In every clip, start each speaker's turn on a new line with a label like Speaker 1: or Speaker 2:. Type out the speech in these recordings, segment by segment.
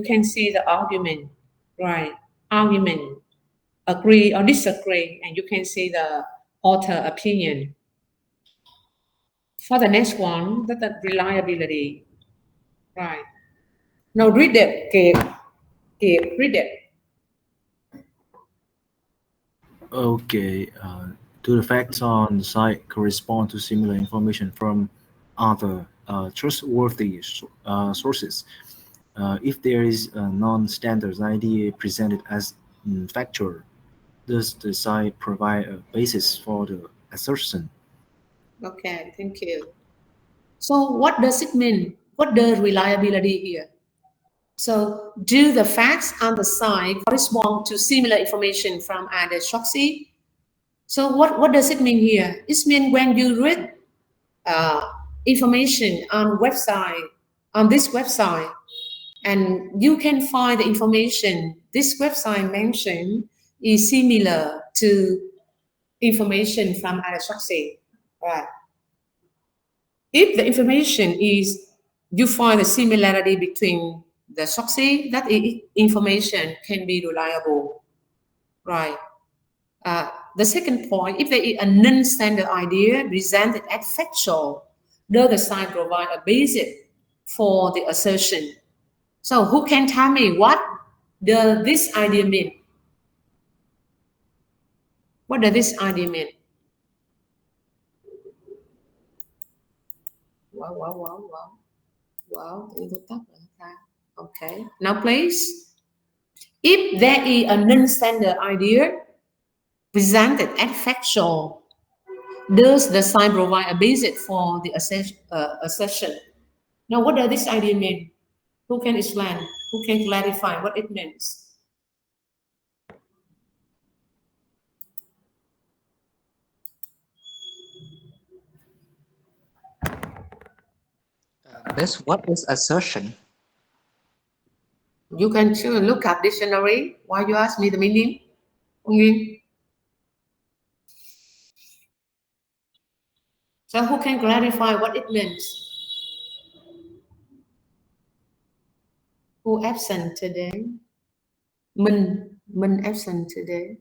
Speaker 1: can see the argument, right? Argument, agree or disagree, and you can see the author opinion. For the next one, that's the reliability, right? Now read it, read it.
Speaker 2: Okay, do the facts on the site correspond to similar information from other trustworthy sources? If there is a non-standard idea presented as factual, does the site provide a basis for the assertion?
Speaker 1: Okay, thank you. So what does it mean? What the reliability here? So do the facts on the site correspond to similar information from other sources? So what does it mean here? It means when you read information on this website, and you can find the information this website mentioned is similar to information from other sources, right? If the information is, you find a similarity between the sources, that information can be reliable, right? The second point, if there is a non-standard idea presented as factual, does the site provide a basis for the assertion? So who can tell me what does this idea mean? What does this idea mean? Wow. Okay. Now please, if there is a non-standard idea presented as factual, does the site provide a basis for the assertion? Now, what does this idea mean? Who can explain? Who can clarify what it means?
Speaker 3: This what is assertion?
Speaker 1: You can sure look up dictionary. Why you ask me the meaning? Okay. So who can clarify what it means? Who absent today? Min absent today.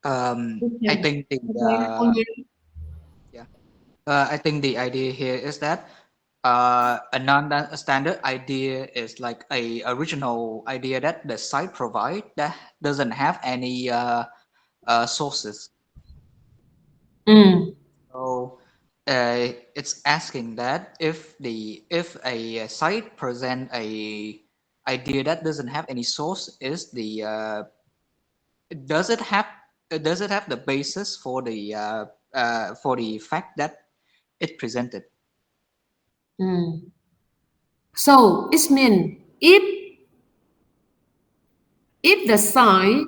Speaker 3: I think the I think the idea here is that a non-standard idea is like a original idea that the site provide that doesn't have any sources. So it's asking that if a site present a idea that doesn't have any source, is the does it have the basis for the fact that it presented?
Speaker 1: So it means if the site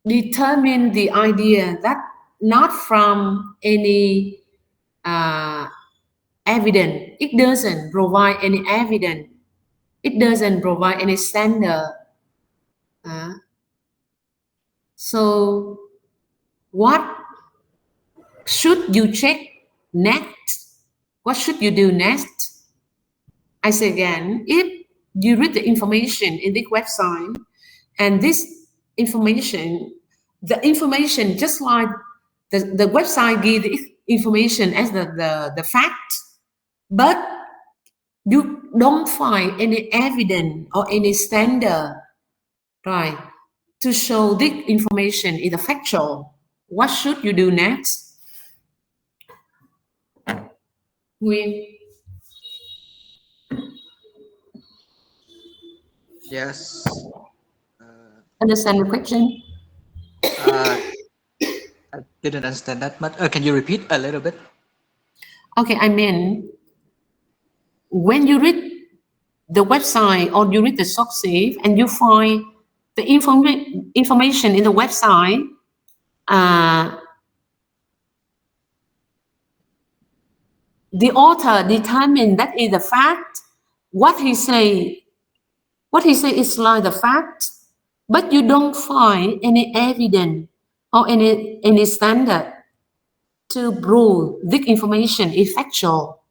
Speaker 1: determine the idea that not from any evidence, it doesn't provide any evidence, it doesn't provide any standard. So what should you check next? What should you do next? I say again, if you read the information in this website, and this information, the information just like the website give the information as the fact, but you don't find any evidence or any standard, right, to show this information is a factual. What should you do next? Nguyên.
Speaker 3: Yes.
Speaker 1: Understand the question?
Speaker 3: I didn't understand that much. Can you repeat a little bit?
Speaker 1: Okay, I mean, when you read the website or you read the sources and you find the information in the website the author determined that is the fact. What he say is like the fact, but you don't find any evidence or any standard to prove this information is factual.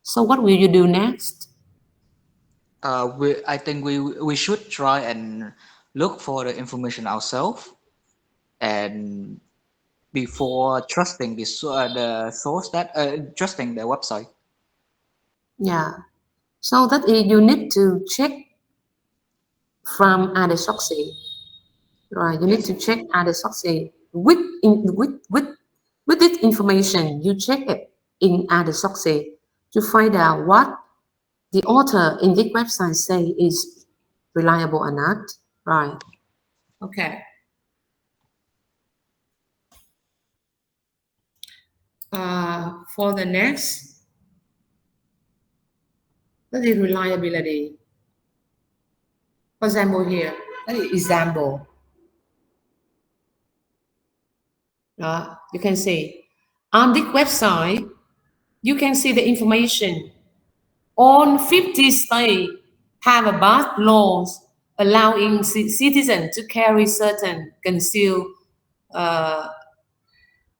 Speaker 1: So what will you do next?
Speaker 3: I think we should try and look for the information ourselves, and before trusting the source that trusting the website.
Speaker 1: Yeah. So that is, you need to check from other sources. Right. You need
Speaker 3: Yes.
Speaker 1: to check other sources with this information. You check it in other sources to find out what the author in this website say is reliable or not. Right. Okay. For the next, that is reliability. For example, here, that is example. You can see on this website, you can see the information on 50 states have a bus laws allowing citizens to carry certain concealed uh,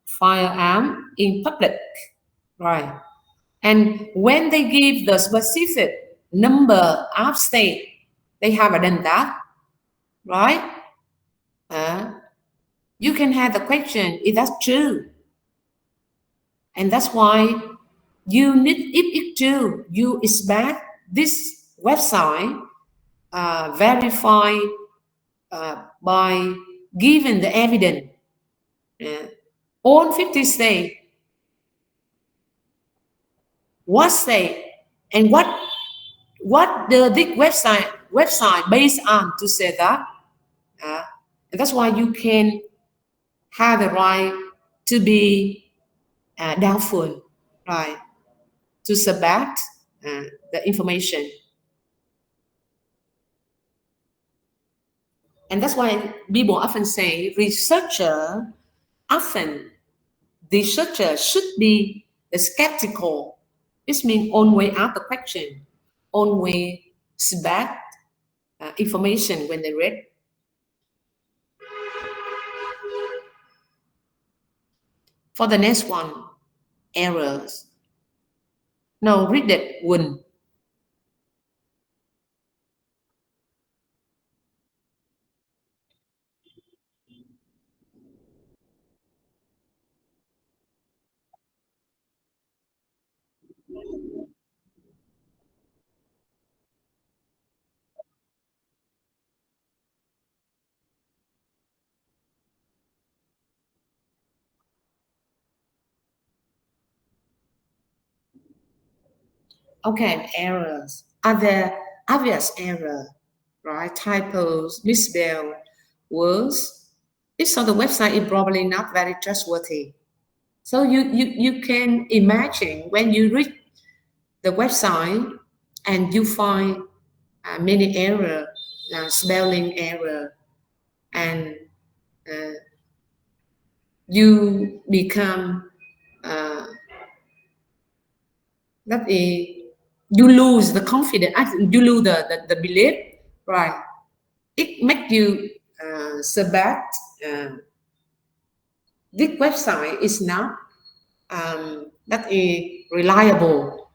Speaker 1: firearm in public, right? And when they give the specific number of state, they have done that, right? You can have the question, is that true? And that's why you need, if it's true, you expect this website verify by giving the evidence on 50 states, what state and what the website based on to say that. And that's why you can have the right to be doubtful, right? To subtract the information. And that's why people often say researcher should be skeptical. This means always ask the question, always subtract information when they read. For the next one, errors. No, read that one. Okay, errors. Are there obvious error, right? Typos, misspell words. If so, the website is probably not very trustworthy. So you can imagine when you read the website and you find many error, spelling error, and you become that is you lose the confidence, you lose the belief, right? It makes you subtract. This website is not that is reliable.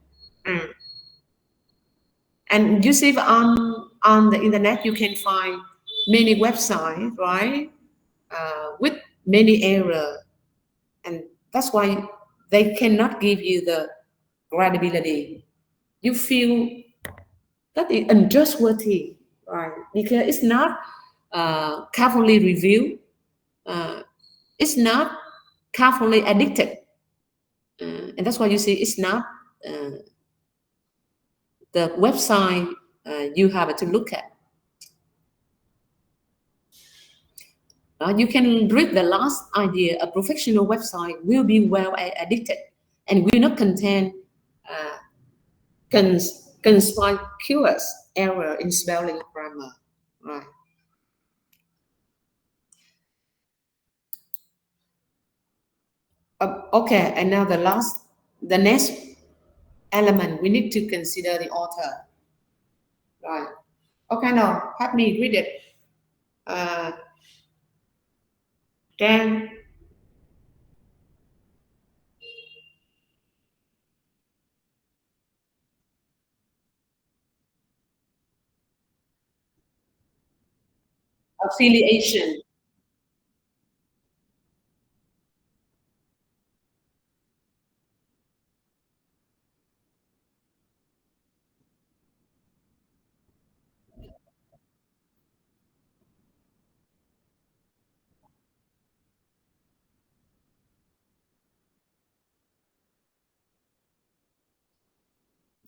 Speaker 1: And you see on the internet you can find many websites, right, with many error, and that's why they cannot give you the credibility. You feel that is untrustworthy, right? Because it's not carefully reviewed, it's not carefully edited, and that's why you see it's not the website you have to look at. You can read the last idea. A professional website will be well edited and will not contain conspicuous error in spelling or grammar. Right. Okay, and now the next element we need to consider the author. Right. Okay, now help me read it. Uh, Then affiliation.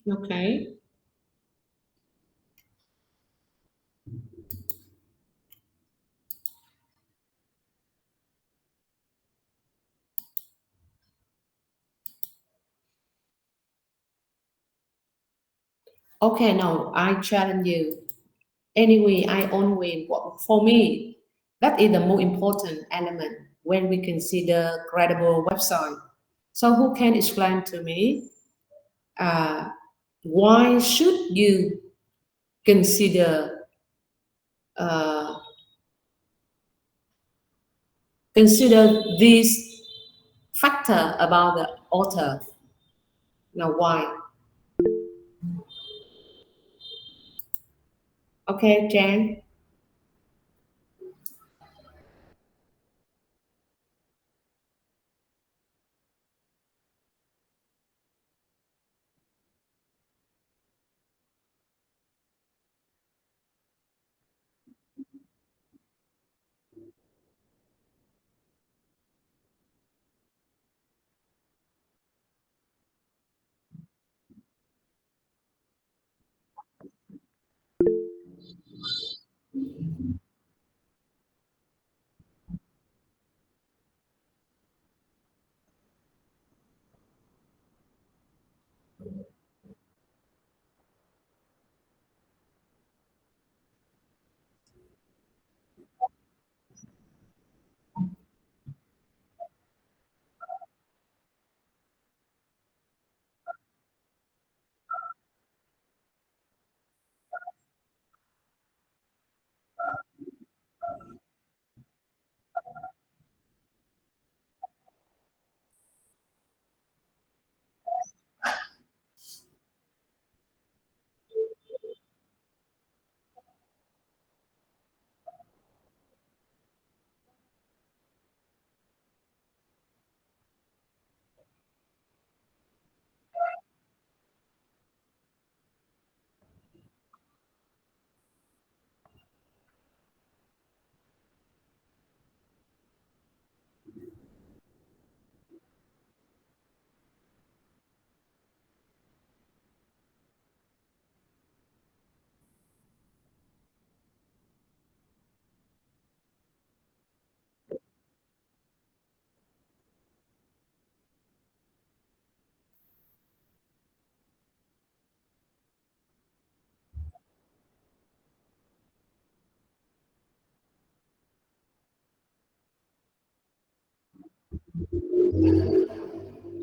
Speaker 1: Okay. Okay, now I challenge you. Anyway, I always, for me, that is the most important element when we consider credible website. So who can explain to me uh, why should you consider uh, consider this factor about the author? Now why? Okay, Jan.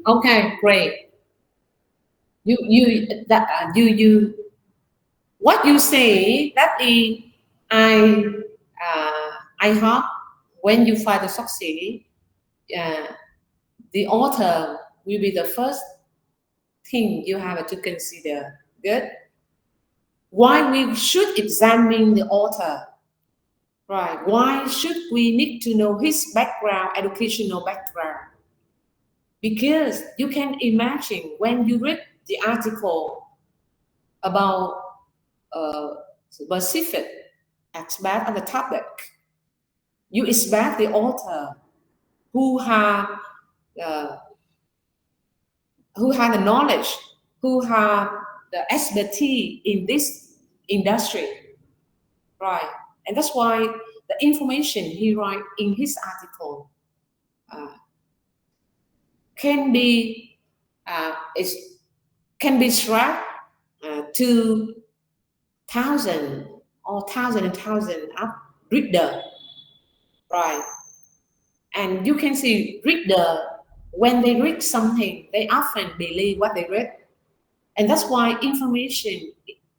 Speaker 1: Okay, great. You what you say that is I I hope when you find the succeed, uh, the author will be the first thing you have to consider. Good. Why we should examine the author, right? Why should we need to know his background, educational background? Because you can imagine when you read the article about a specific aspect of the topic, you expect the author who have uh, who have the knowledge, who have the expertise in this industry, right? And that's why the information he write in his article uh, can be is can be tracked to thousands or thousands and thousands of readers, right? And you can see reader, when they read something, they often believe what they read. And that's why information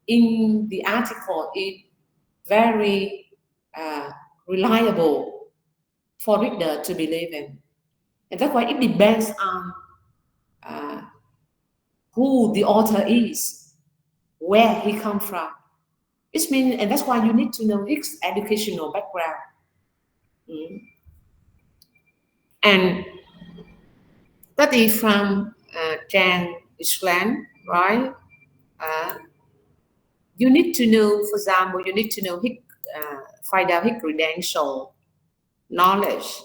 Speaker 1: in the article is very reliable for reader to believe in. And that's why it depends on who the author is, where he come from. It means, and that's why you need to know his educational background. And that is from Jan Island, right? You need to know, for example, you need to know his, find out his credential, knowledge,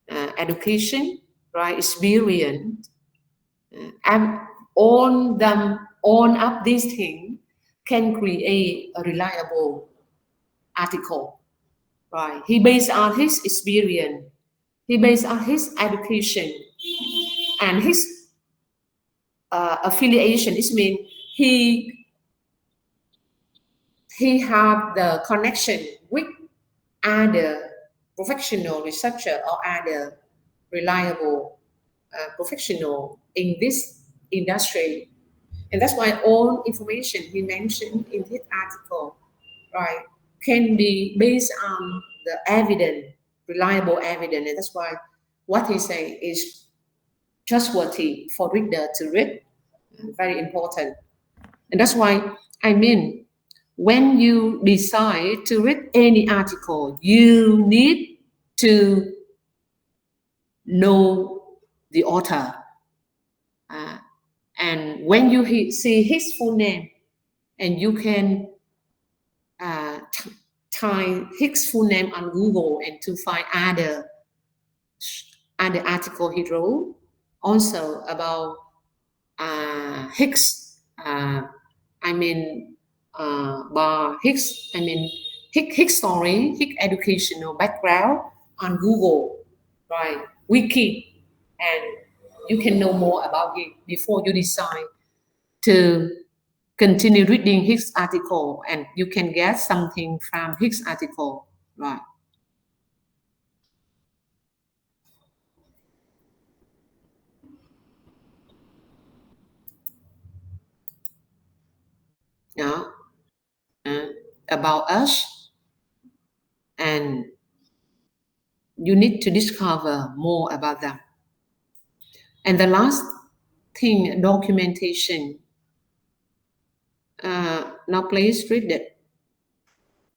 Speaker 1: education, right? Experience, and all of these things can create a reliable article, right? He based on his experience, he based on his education, and his affiliation. It means he have the connection with other professional researcher or other reliable professional in this industry. And that's why all information he mentioned in his article, right, can be based on the evidence, reliable evidence. And that's why what he say is trustworthy for reader to read. Very important. And that's why I mean, when you decide to read any article, you need to know the author. And when you see his full name, and you can type his full name on Google and to find other article he wrote, also about Hicks, his story, his educational background on Google, right? Wiki, and you can know more about it before you decide to continue reading his article, and you can get something from his article, right? Yeah. About us, and you need to discover more about them. And the last thing, documentation. Now please read it.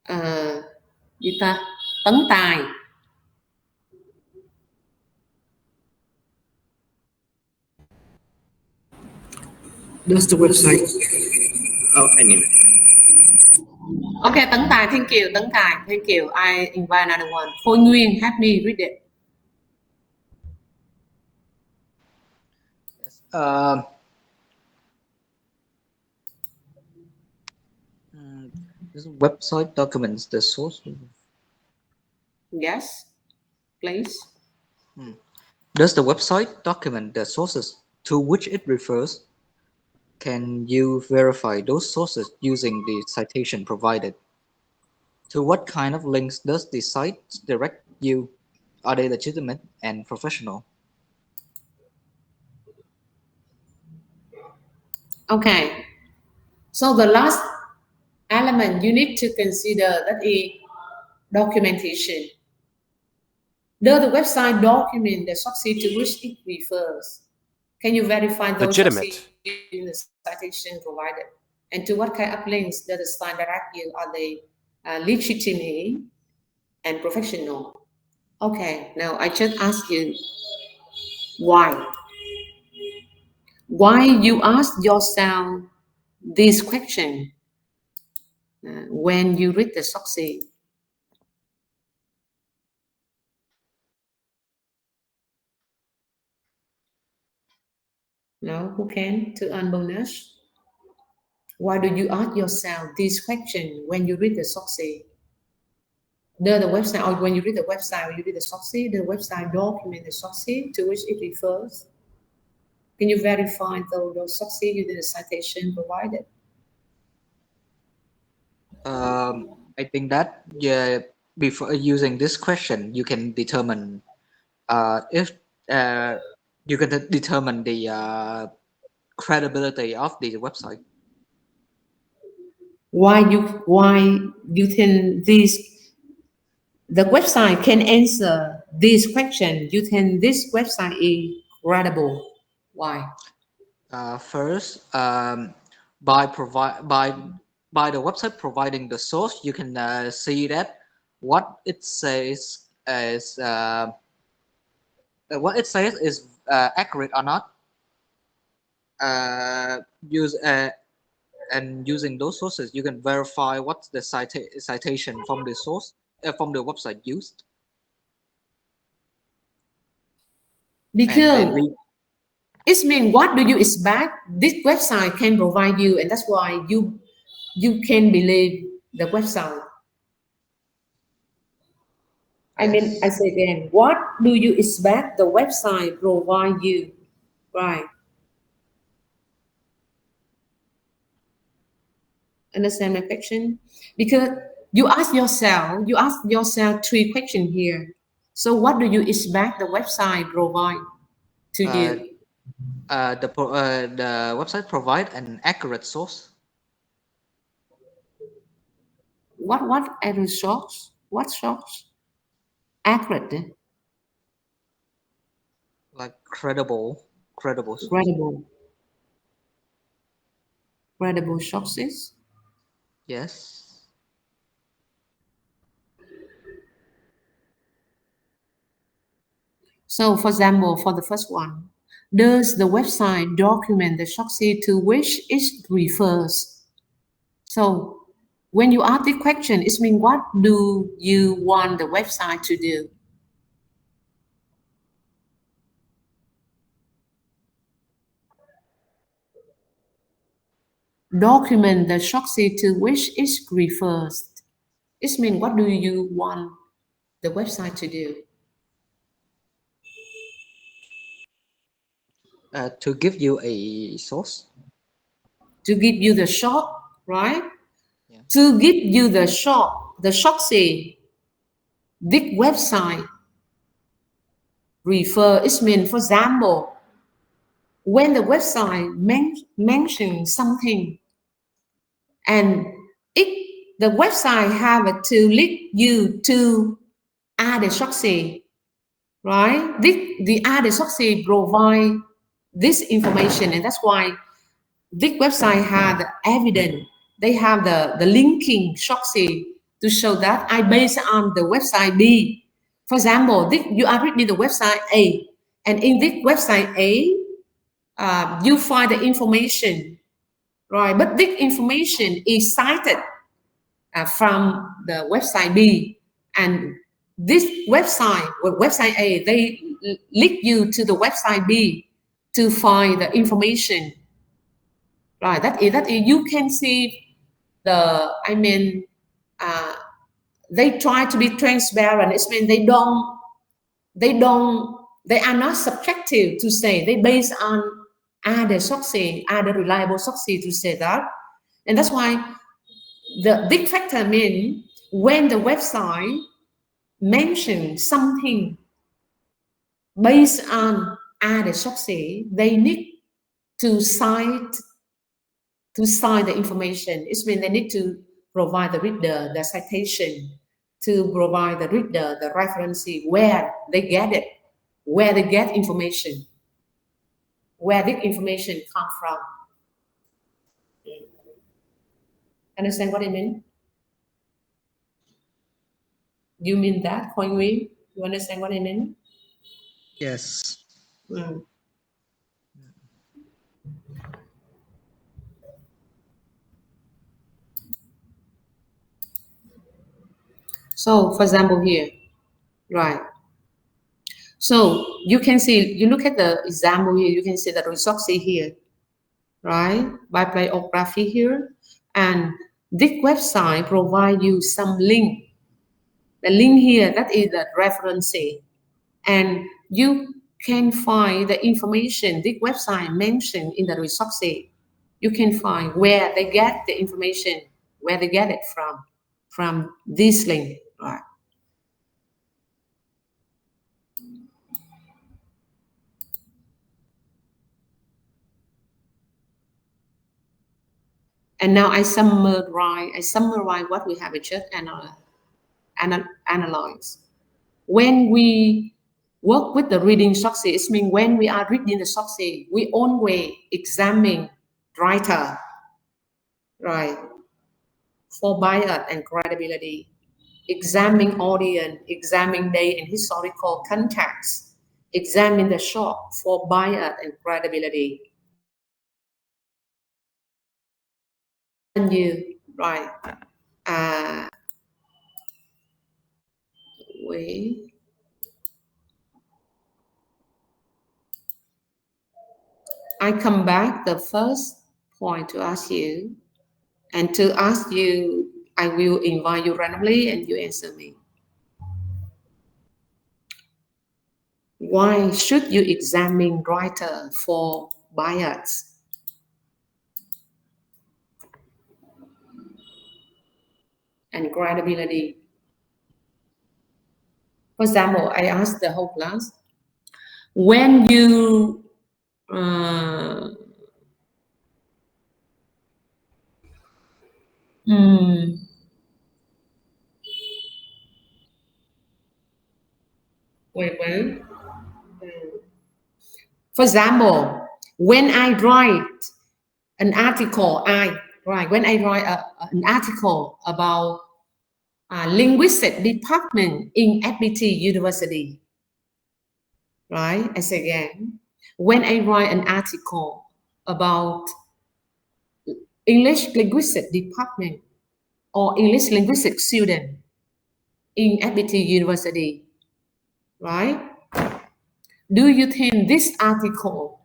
Speaker 1: Gì ta? Tấn tài.
Speaker 2: Does the website? Oh, anyway.
Speaker 1: Okay, Tấn Tài, thank you. Tấn Tài, thank you. I invite another one. Khôi Nguyên, help me read it.
Speaker 3: This website documents the source.
Speaker 1: Yes, please.
Speaker 3: Does the website document the sources to which it refers? Can you verify those sources using the citation provided? To what kind of links does the site direct you? Are they legitimate and professional?
Speaker 1: Okay. So the last element you need to consider, that is documentation. Does the website document the source to which it refers? Can you verify those sources in the citation provided? And to what kind of links does the site direct you? Are they legitimate and professional? Okay, now I just ask you, why? Why you ask yourself this question when you read the source? No, who can to earn bonus? Why do you ask yourself this question when you read the source? The website, or when you read the website, or you read the source, the website document the source to which it refers. Can you verify those sources using the citation provided?
Speaker 3: I think that before using this question, you can determine if uh, you can determine the credibility of the website.
Speaker 1: Why you think the website can answer this question? You think this website is credible? Why?
Speaker 3: First, by provide by the website providing the source, you can see that what it says is accurate or not. Use and using those sources, you can verify what's the citation from the source from the website used, and
Speaker 1: Because
Speaker 3: then we
Speaker 1: it means what do you expect? This website can provide you, and that's why you can believe the website. I mean, I
Speaker 3: yes.
Speaker 1: say again, what do you expect the website provide you? Right. Understand my question? Because you ask yourself three questions here. So what do you expect the website provide to
Speaker 3: Uh,
Speaker 1: you?
Speaker 3: the website provide an accurate source,
Speaker 1: What error source? What source? Accurate,
Speaker 3: like credible source.
Speaker 1: credible, credible sources.
Speaker 3: Yes.
Speaker 1: So, for example, for the first one, does the website document the sources to which it refers? So, when you ask the question, it means what do you want the website to do? Document the sources to which it refers. It means what do you want the website to do?
Speaker 3: To give you a source.
Speaker 1: To give you the short, right?
Speaker 3: Yeah.
Speaker 1: To give you the sources, this website refer, it means, for example, when the website mentions something and it the website have to link you to other sources, right? The other sources provide this information, and that's why this website had the evidence. They have the linking sources to show that I based on the website B. For example, you are reading the website A, and in this website A, you find the information, right? But this information is cited from the website B, and this website, with website A, they link you to the website B to find the information, right? That is you can see the. I mean, uh, they try to be transparent. It means they are not subjective to say they based on other sources, other reliable sources to say that, and that's why the big factor mean when the website mentions something based on other sources, they need to cite the information. It means they need to provide the reader the citation, to provide the reader the reference where they get it, where they get information, where the information come from. Understand what I mean? You mean that, Khoi Nguyen? You understand what I mean?
Speaker 3: Yes.
Speaker 1: Mm. So, for example, here, right? So you can see, you look at the example here, you can see the resources here, right? By bibliography here. And this website provide you some link. The link here, that is the reference. And you can find the information this website mentioned in the resources. You can find where they get the information, where they get it from. from this link, right? And now I summarize what we have just analyzed. When we work with the reading sources, it means when we are reading the sources, we always examine writer, right, for bias and credibility, examine audience, examine date and historical context, examine the short for bias and credibility. And you, right, I come back the first point to ask you, and to ask you, I will invite you randomly and you answer me. Why should you examine writer for bias? And credibility? For example, I asked the whole class, when you wait. For example, when I write an article, when I write an article about linguistic department in FPT University, right? I say again, when I write an article about English linguistic department or English linguistic student in FPT University, right? Do you think the article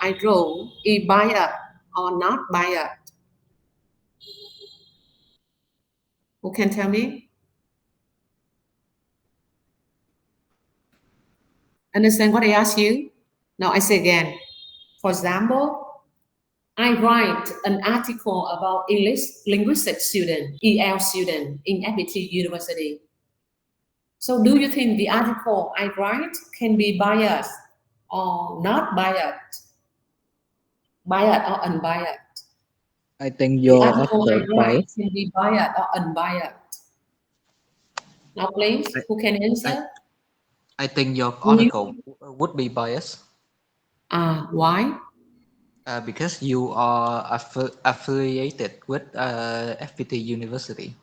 Speaker 1: I wrote is biased or not biased? Who can tell me? Understand what I asked you? Now I say again. For example, I write an article about English linguistic student, EL student in FPT University. So do you think the article I write can be biased or not biased? Biased or unbiased?
Speaker 3: I think
Speaker 1: The
Speaker 3: your
Speaker 1: article I
Speaker 3: author
Speaker 1: write
Speaker 3: bias.
Speaker 1: can be biased or unbiased. Now please, who can answer?
Speaker 3: I think your article would be biased.
Speaker 1: Why?
Speaker 3: Because you are affiliated with FPT University.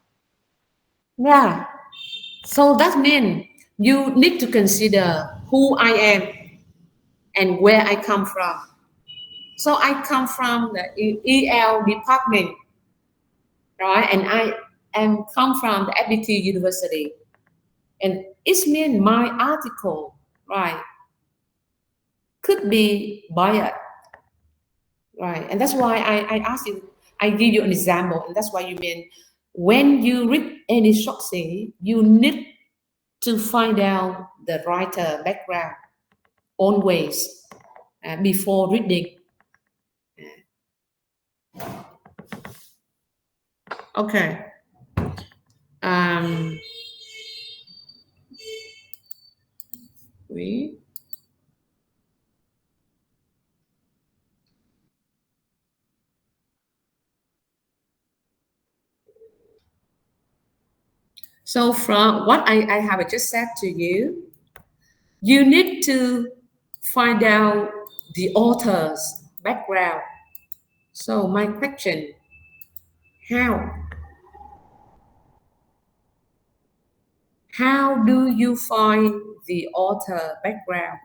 Speaker 1: Yeah. So that means you need to consider who I am and where I come from. So I come from the EL department, right? And I am come from the FPT University. And it means my article, right, could be biased, right? And that's why I ask you, I give you an example, and that's why you mean when you read any short story, you need to find out the writer background always before reading. Okay. We So from what I have just said to you, you need to find out the author's background. So my question, how? How do you find the author background?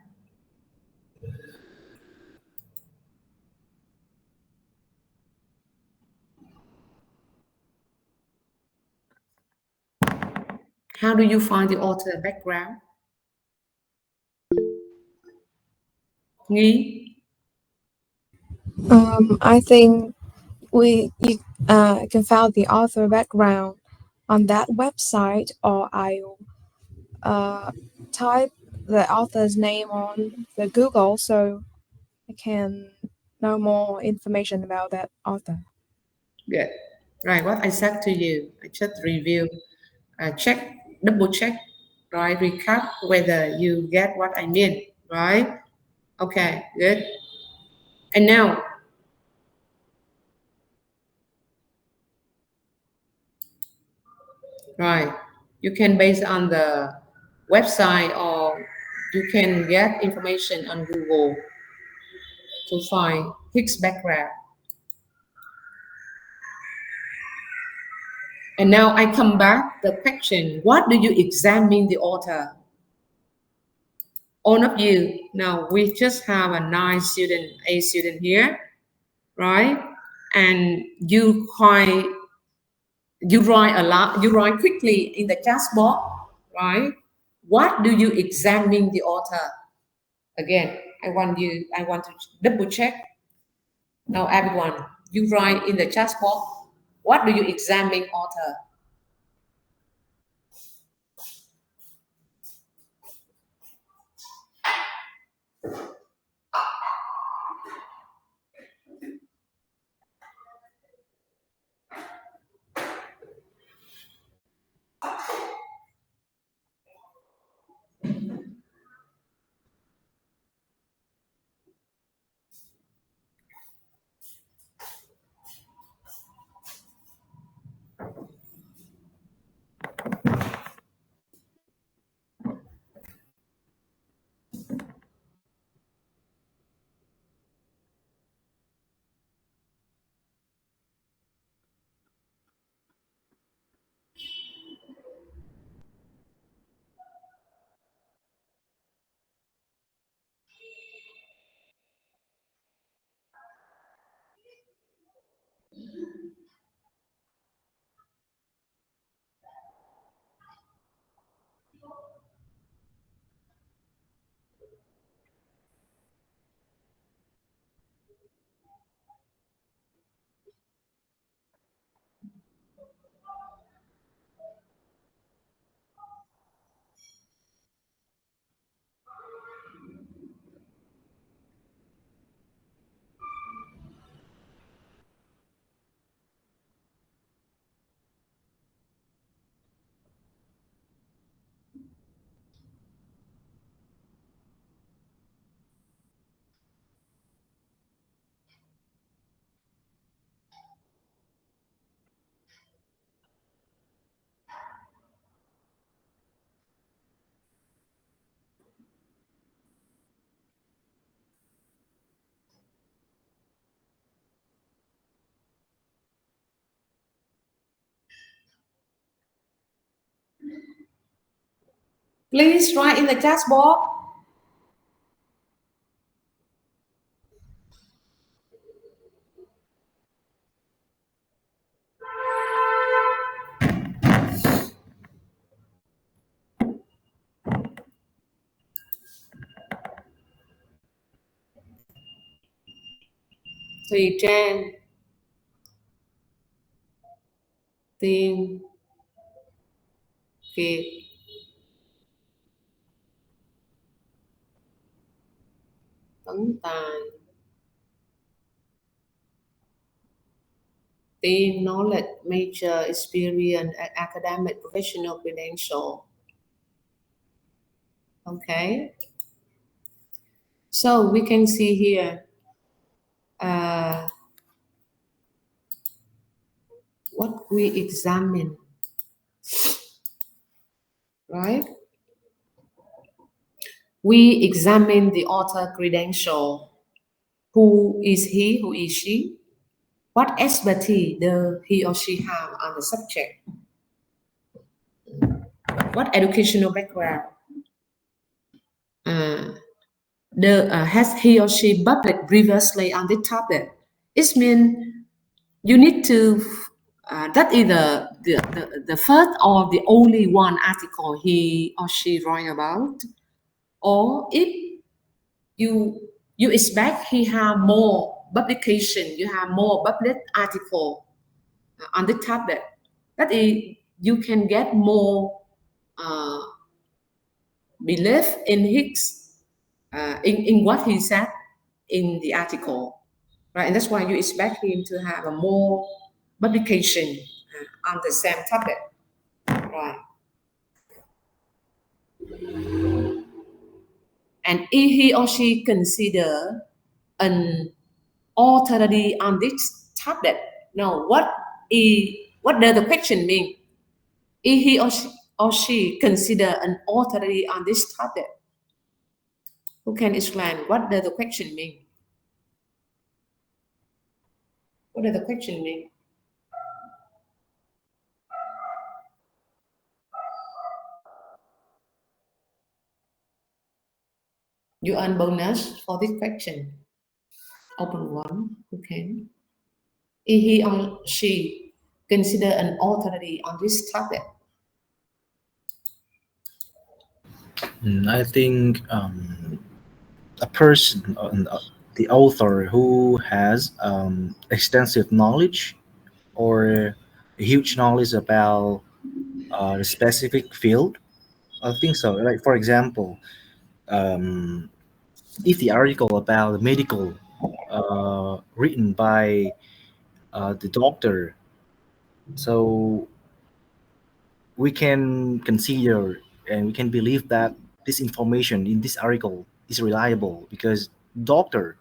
Speaker 1: How do you find the author background? Nghi?
Speaker 4: I think you can find the author background on that website, or I'll type the author's name on the Google so I can know more information about that author.
Speaker 1: Good. Right, what I said to you, I just review, check, double check, right? Recap whether you get what I mean, right? Okay, good. And now, right, you can base on the website or you can get information on Google to find Higgs background. And now I come back the question, what do you examine the author? All of you, now we just have a nice student, A student here, right? And you write a lot, you write quickly in the chat box, right? What do you examine the author? Again, I want to double check. Now everyone, you write in the chat box, what do you examine author? Please write in the chat box. Thùy Trang, Tiên, Kiệt, Tấn Tài, Tiên, knowledge, major, experience, academic, professional credential. Okay. So we can see here what we examine, right? We examine the author credential. Who is he? Who is she? What expertise does he or she have on the subject? What educational background? Has he or she published previously on this topic? It means you need to, that is the first or the only one article he or she write about. Or if you expect he have more publication, you have more published article on the topic, that is, you can get more belief in his in what he said in the article, right? And that's why you expect him to have a more publication on the same topic, right? And if he or she consider an authority on this topic, no, what does the question mean? If he or she consider an authority on this topic, who can explain what does the question mean? What does the question mean? You earn bonus for this question. Open one, who can? If he or she consider an authority on this topic.
Speaker 2: I think a person, the author who has extensive knowledge or a huge knowledge about a specific field. I think so. Like for example, um, if the article about medical written by the doctor, so we can consider and we can believe that this information in this article is reliable because doctor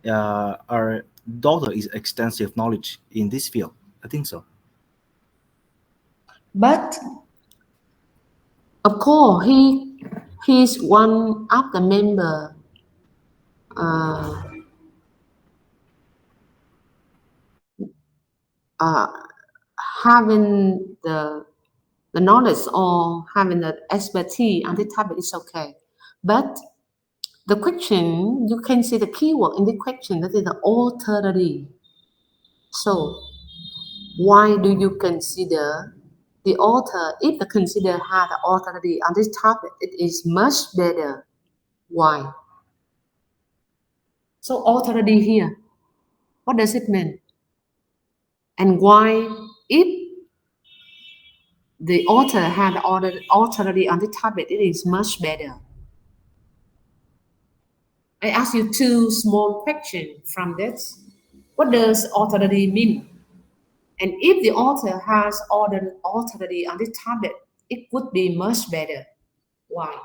Speaker 2: our doctor is extensive knowledge in this field. I think so.
Speaker 1: But of course, he's one of the member uh, uh, having the knowledge or having the expertise on the topic is okay. But the question, you can see the keyword in the question, that is the authority. So why do you consider the author, if the consider had the authority on this topic, it is much better. Why? So authority here, what does it mean? And why, if the author had authority on the topic, it is much better. I ask you two small questions from this. What does authority mean? And if the author has authority on the topic, it would be much better. Why?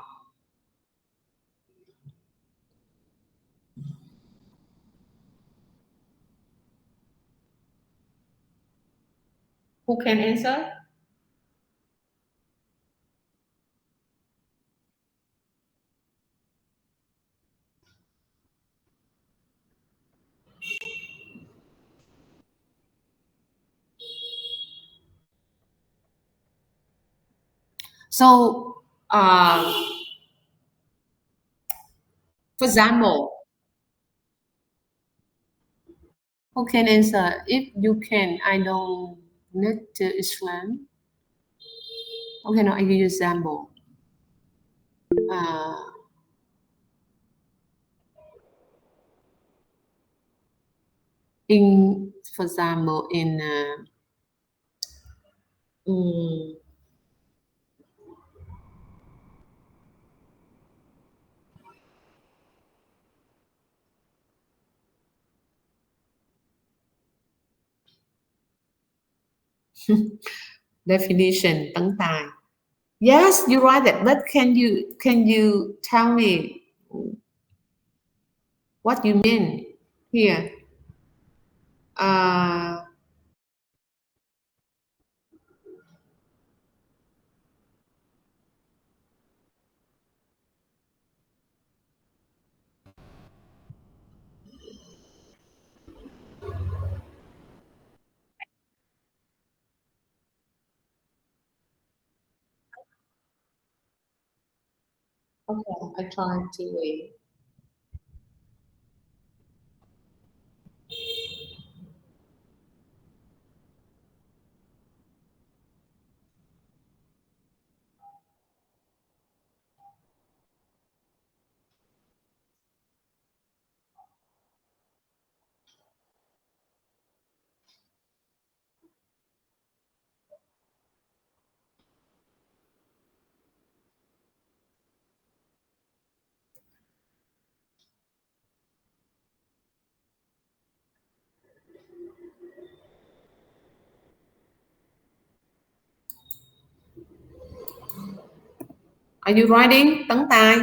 Speaker 1: Who can answer? So, for example, who can answer? If you can, I don't need to explain. Okay, now I give you example. Uh, for example, in mm, definition ตั้งตาย Yes, you write that, but can you tell me what you mean here? Uh, okay, I try to wait. Are you writing? Tấn Tài.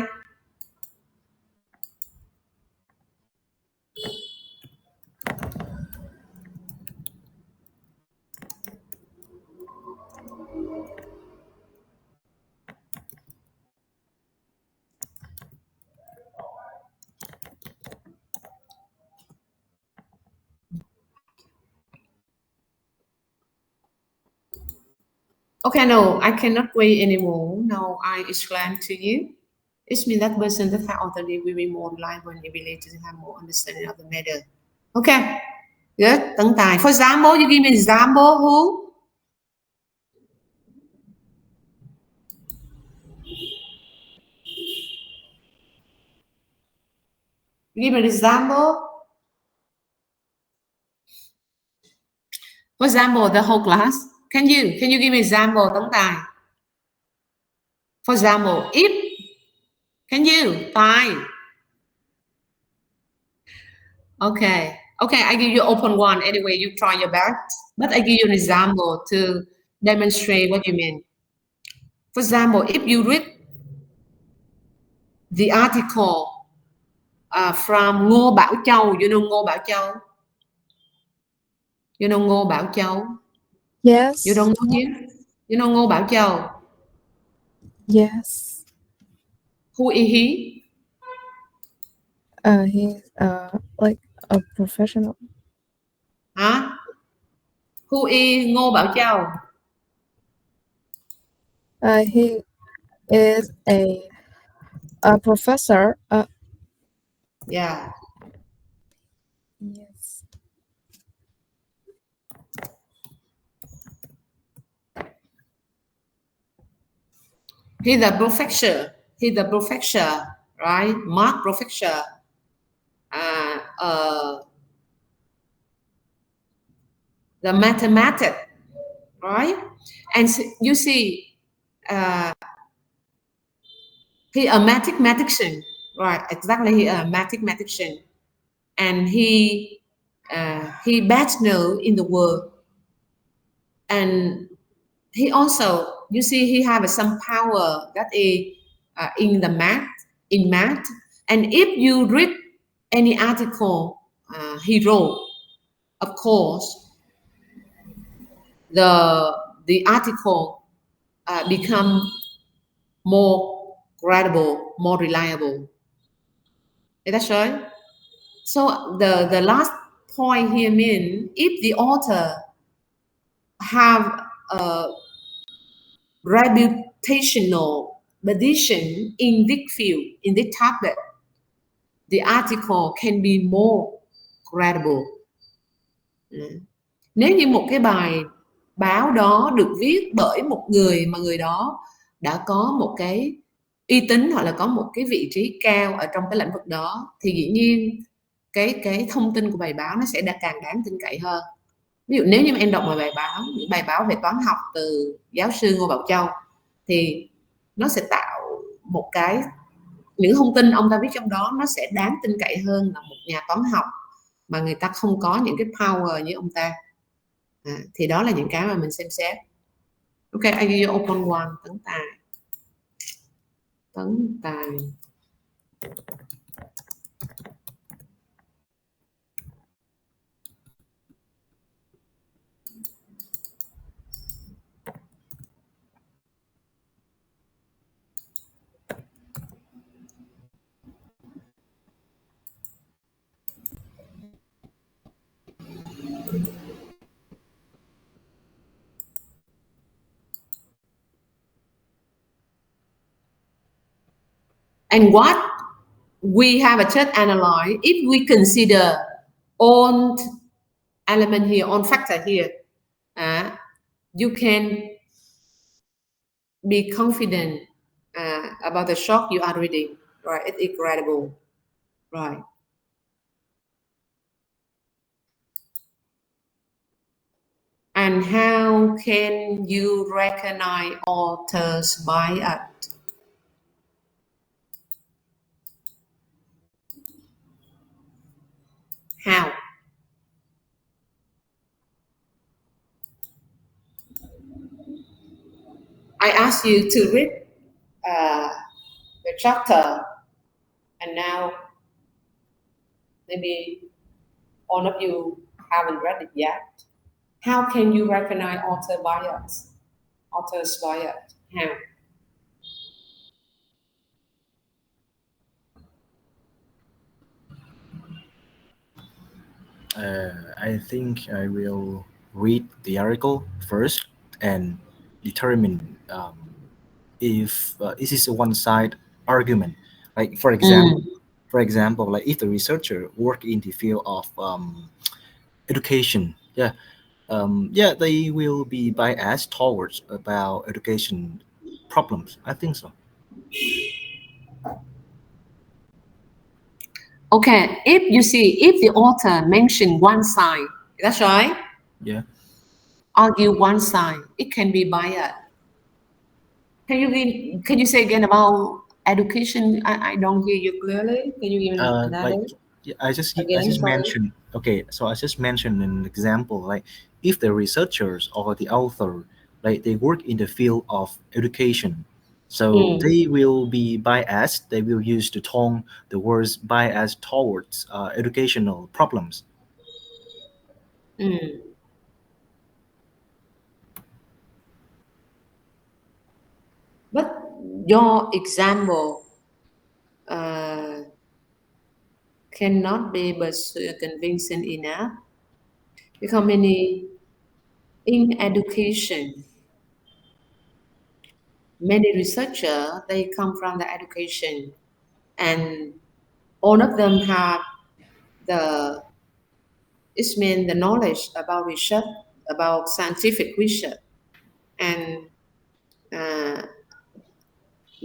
Speaker 1: Okay, no, I cannot wait anymore. Now I explain to you. It means that person that have authority will be more reliable and ability to have more understanding of the matter. Okay, good. Tấn Tài. For example, you give me example who? You give me an example. For example, the whole class. Can you give me example, Tấn Tài? For example, if can you? Fine. Okay. Okay, I give you open one. Anyway, you try your best. But I give you an example to demonstrate what you mean. For example, if you read the article from Ngô Bảo Châu, you know Ngô Bảo Châu? You know Ngô Bảo Châu?
Speaker 4: Yes.
Speaker 1: You don't know him? You know Ngô Bảo Châu?
Speaker 4: Yes.
Speaker 1: Who is he?
Speaker 4: He's like a professional.
Speaker 1: Huh? Who is Ngô Bảo Châu?
Speaker 4: He is a professor.
Speaker 1: Yeah.
Speaker 4: Yes.
Speaker 1: He's a professor. He's a professor, right? Mark professor. The mathematics, right? And you see, he a mathematician, right? Exactly, he a mathematician, and he best known in the world, and he also, you see, he have some power that is in the math, and if you read any article he wrote, of course, the article become more credible, more reliable. Is that right? So the last point here means if the author have a reputational position in this field, in this topic, the article can be more credible. Nếu như một cái bài báo đó được viết bởi một người mà người đó đã có một cái uy tín hoặc là có một cái vị trí cao ở trong cái lĩnh vực đó, thì dĩ nhiên cái thông tin của bài báo nó sẽ càng đáng tin cậy hơn. Ví dụ nếu như em đọc một những bài báo về toán học từ giáo sư Ngô Bảo Châu, thì nó sẽ tạo một cái, những thông tin ông ta viết trong đó nó sẽ đáng tin cậy hơn là một nhà toán học mà người ta không có những cái power như ông ta. Thì đó là những cái mà mình xem xét. Ok, I give you open one. Tấn Tài. And what we have a just analyze, if we consider all element here, all factor here, you can be confident about the shock you are reading, right? It's incredible, right? And how can you recognize authors by it? How? I ask you to read uh, the chapter, and now maybe all of you haven't read it yet. How can you recognize author bias? Author's bias. How?
Speaker 2: I think I will read the article first and determine if this is a one-side argument. Like
Speaker 1: Mm.
Speaker 2: for example, like if the researcher work in the field of education, yeah, they will be biased towards about education problems. I think so.
Speaker 1: Okay, if the author mentioned one side, that's right,
Speaker 2: Yeah.
Speaker 1: argue one side, it can be biased. Can you say again about education? I don't hear you clearly. Can you give
Speaker 2: Like
Speaker 1: another
Speaker 2: yeah, I
Speaker 1: again?
Speaker 2: just
Speaker 1: Sorry.
Speaker 2: mentioned, okay, so I just mentioned an example, like if the researchers or the author, like they work in the field of education, so
Speaker 1: Mm,
Speaker 2: they will be biased, they will use the tone, the words biased towards educational problems.
Speaker 1: mm. But your example uh, cannot be convincing enough because many in education, many researchers they come from the education, and all of them have the it means the knowledge about research, about scientific research, and uh,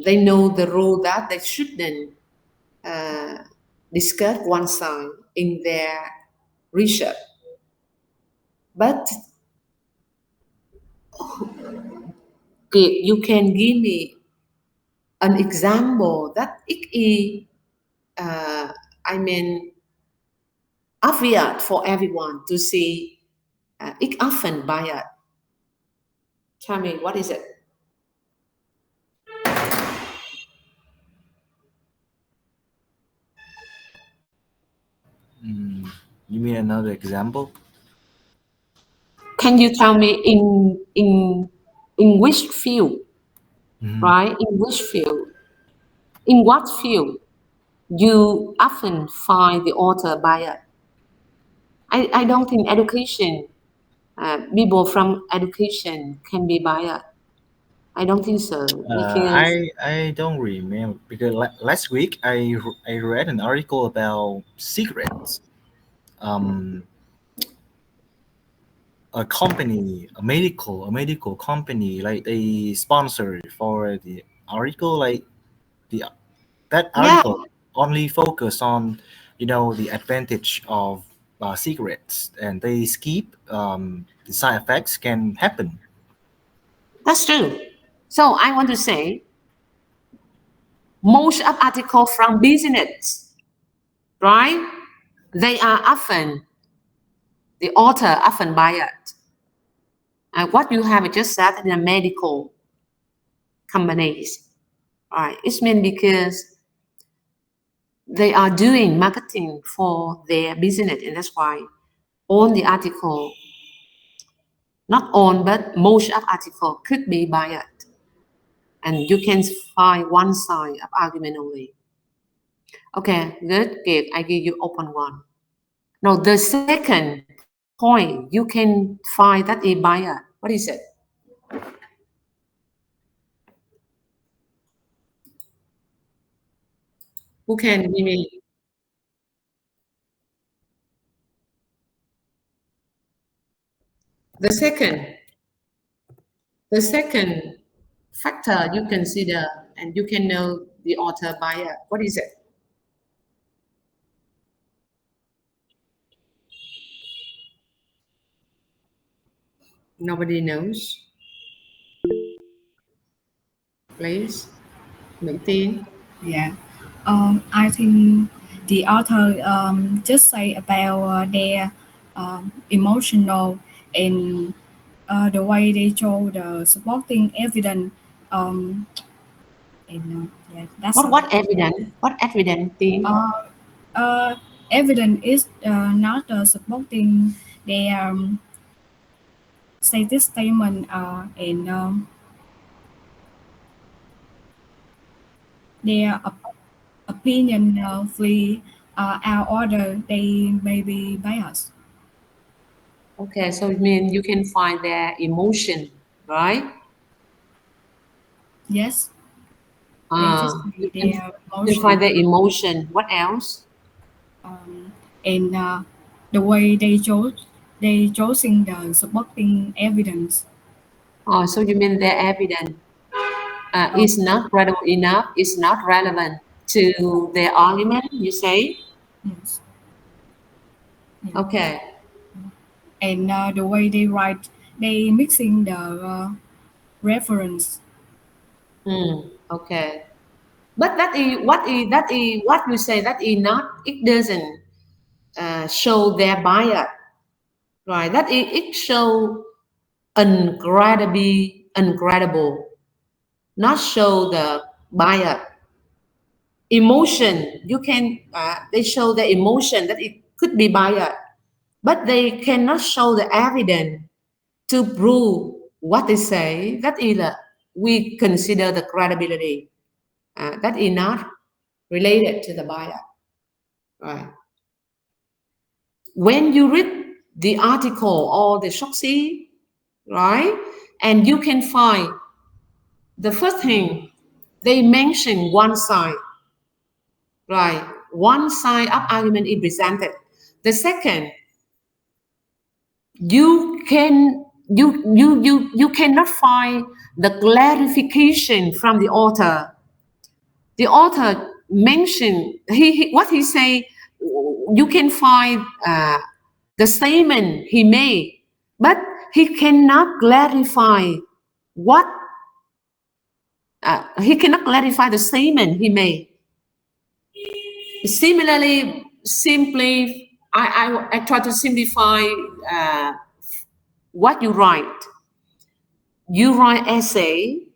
Speaker 1: they know the rule that they shouldn't uh, discuss one side in their research. But you can give me an example that it is, uh, I mean, obvious for everyone to see. It often biased. Tell me, what is it?
Speaker 2: Mm, you mean another example?
Speaker 1: Can you tell me in which field,
Speaker 2: Mhm.
Speaker 1: right? In which field? In what field you often find the author biased? I don't think education, people from education can be biased. I don't think so because
Speaker 2: I don't remember because last week I read an article about cigarettes. Um, a medical company, like they sponsor for the article, like the that
Speaker 1: yeah,
Speaker 2: article only focus on, you know, the advantage of cigarettes, and they skip the side effects can happen.
Speaker 1: that's true. So I want to say most of articles from business, right? They are often the author often biased. What you have just said in the medical companies, right? It's meant because they are doing marketing for their business, and that's why all the article, not all, but most of article could be biased, and you can find one side of argument only. Okay, good, good. I give you open one. Now the second point you can find that a bias. What is it? Who can give me the second? The second factor you consider and you can know the author bias. What is it? Nobody knows. Please, Tin.
Speaker 4: Yeah. I think the author just say about their emotional and the way they show the supporting evidence. Um,
Speaker 5: And yeah, that's
Speaker 1: What
Speaker 5: all.
Speaker 1: what evidence? What evidence thing?
Speaker 5: Evidence is not supporting their say this statement and their opinion free our order they may be biased.
Speaker 1: Okay, so it means you can find their emotion, right?
Speaker 5: Yes, they just say
Speaker 1: You
Speaker 5: their
Speaker 1: can find
Speaker 5: emotion
Speaker 1: their emotion. What else?
Speaker 5: um, and the way they choosing the supporting evidence.
Speaker 1: Oh, so you mean their evidence
Speaker 5: Uh,
Speaker 1: is not credible enough, is not relevant to their argument, you say?
Speaker 5: yes, yeah.
Speaker 1: Okay.
Speaker 5: And the way they write, they mixing the reference.
Speaker 1: Okay. But what you say that is not, it doesn't show their bias, right? It show incredible, not show the bias. Emotion, you can they show the emotion that it could be biased, but they cannot show the evidence to prove what they say. That is we consider the credibility. That is not related to the bias, right? When you read the article or the source, right, and you can find the first thing they mention one side, right? One side of argument is presented. The second, you cannot find the clarification from the author. The author mentioned what he say. You can find the statement he made, but he cannot clarify what he cannot clarify the statement he made. Similarly, I try to simplify what you write. You write essay,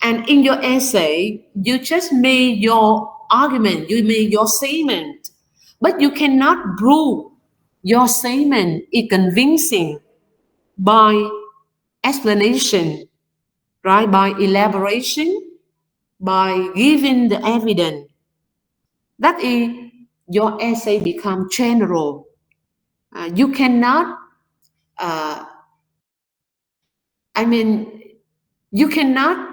Speaker 1: and in your essay, you just made your argument, you made your statement, but you cannot prove your statement is convincing by explanation, right? By elaboration, by giving the evidence. That is, your essay become general. You cannot, uh, I mean, you cannot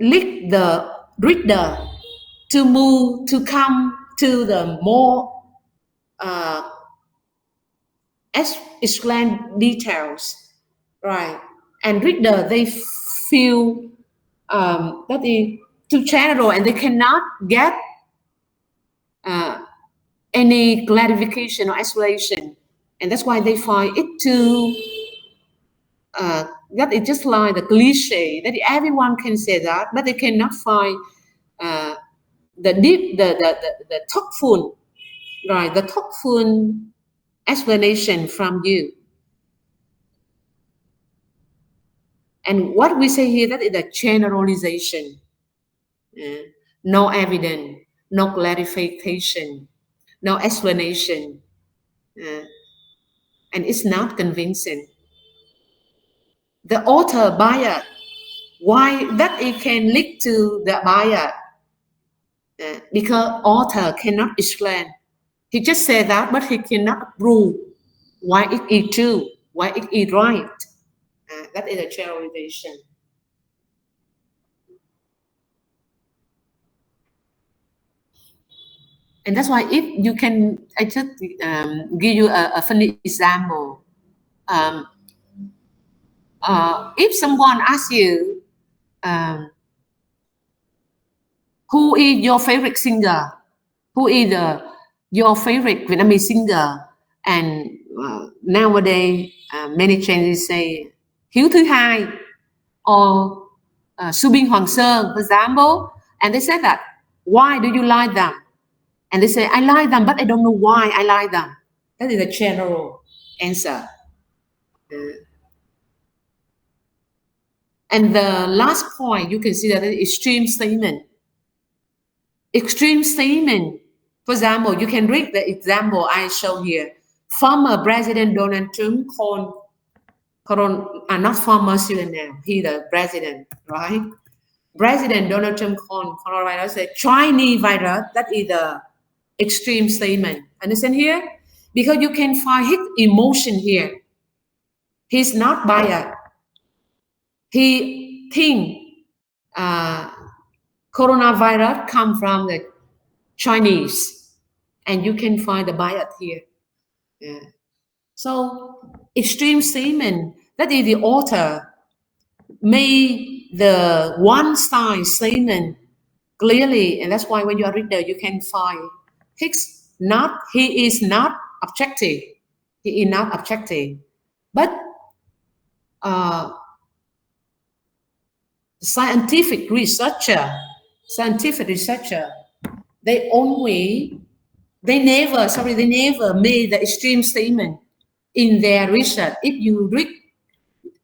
Speaker 1: lead the reader to move to come to the more uh, explain details, right? And reader they feel that is too general and they cannot get uh, any clarification or explanation, and that's why they find it too. That is just like the cliche that everyone can say that, but they cannot find uh, the deep, the thoughtful, right? The thoughtful explanation from you. And what we say here, that is a generalization. Uh, no evidence, no clarification, no explanation, uh, and it's not convincing. The author bias, why that it can lead to the bias? Because author cannot explain. He just said that, but he cannot prove why it is true, why it is right. That is a generalization. And that's why if you can, I just give you a funny example. Um, if someone asks you, um, who is your favorite singer? Who is your favorite Vietnamese singer? And nowadays, many Chinese say Hiếu thứ hai or Subin Hoàng Sơn, for example. And they said that, why do you like them? And they say, I like them, but I don't know why I like them. That is a general answer. And the last point, you can see that extreme statement. Extreme statement. For example, you can read the example I show here. Former President Donald Trump not former student now, he the president, right? President Donald Trump called coronavirus a Chinese virus. That is the extreme statement. Understand here? Because you can find his emotion here. He's not biased. He think coronavirus come from the Chinese, and you can find the bias here. Yeah. So extreme statement, that is the author made the one style statement clearly, and that's why when you are reader, you can find he is not objective. He is not objective, but uh, scientific researcher, they never made the extreme statement in their research. If you read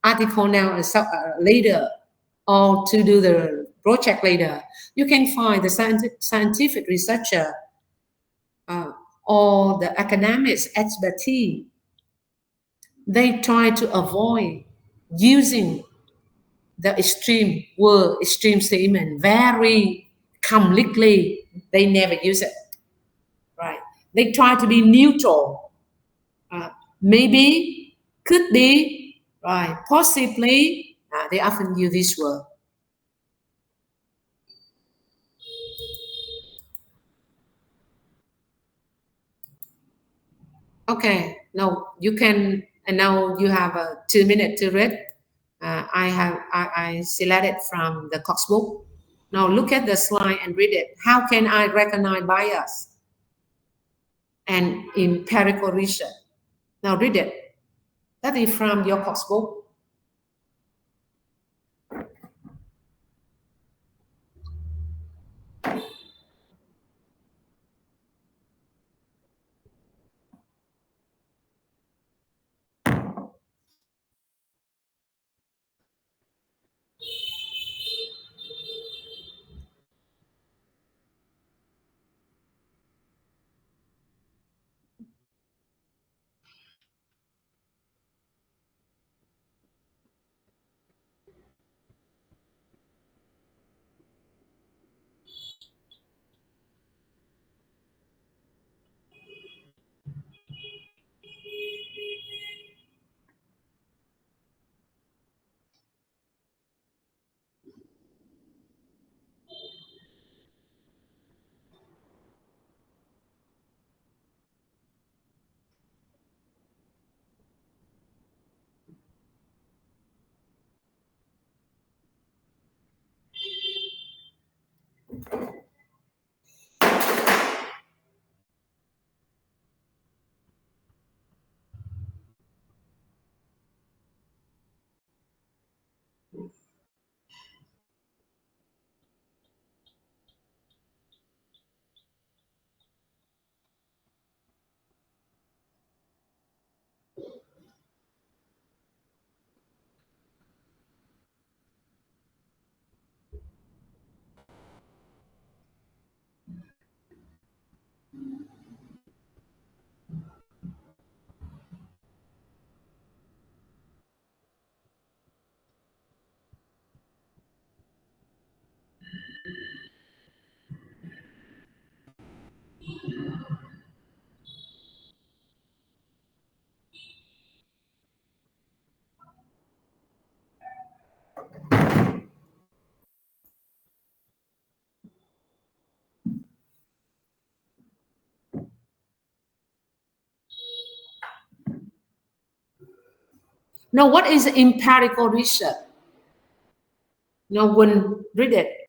Speaker 1: article now later, or to do the project later, you can find the scientific researcher or the academics expertise. They try to avoid using the extreme word, extreme statement very completely. They never use it, right? They try to be neutral. Maybe, could be, right? Possibly. They often use this word. Okay, now you can, and now you have 2 minutes to read. I selected from the Cox book. Now look at the slide and read it. How can I recognize bias and empirical research? Now read it. That is from your Cox book. Now, what is empirical research? Now, when read it.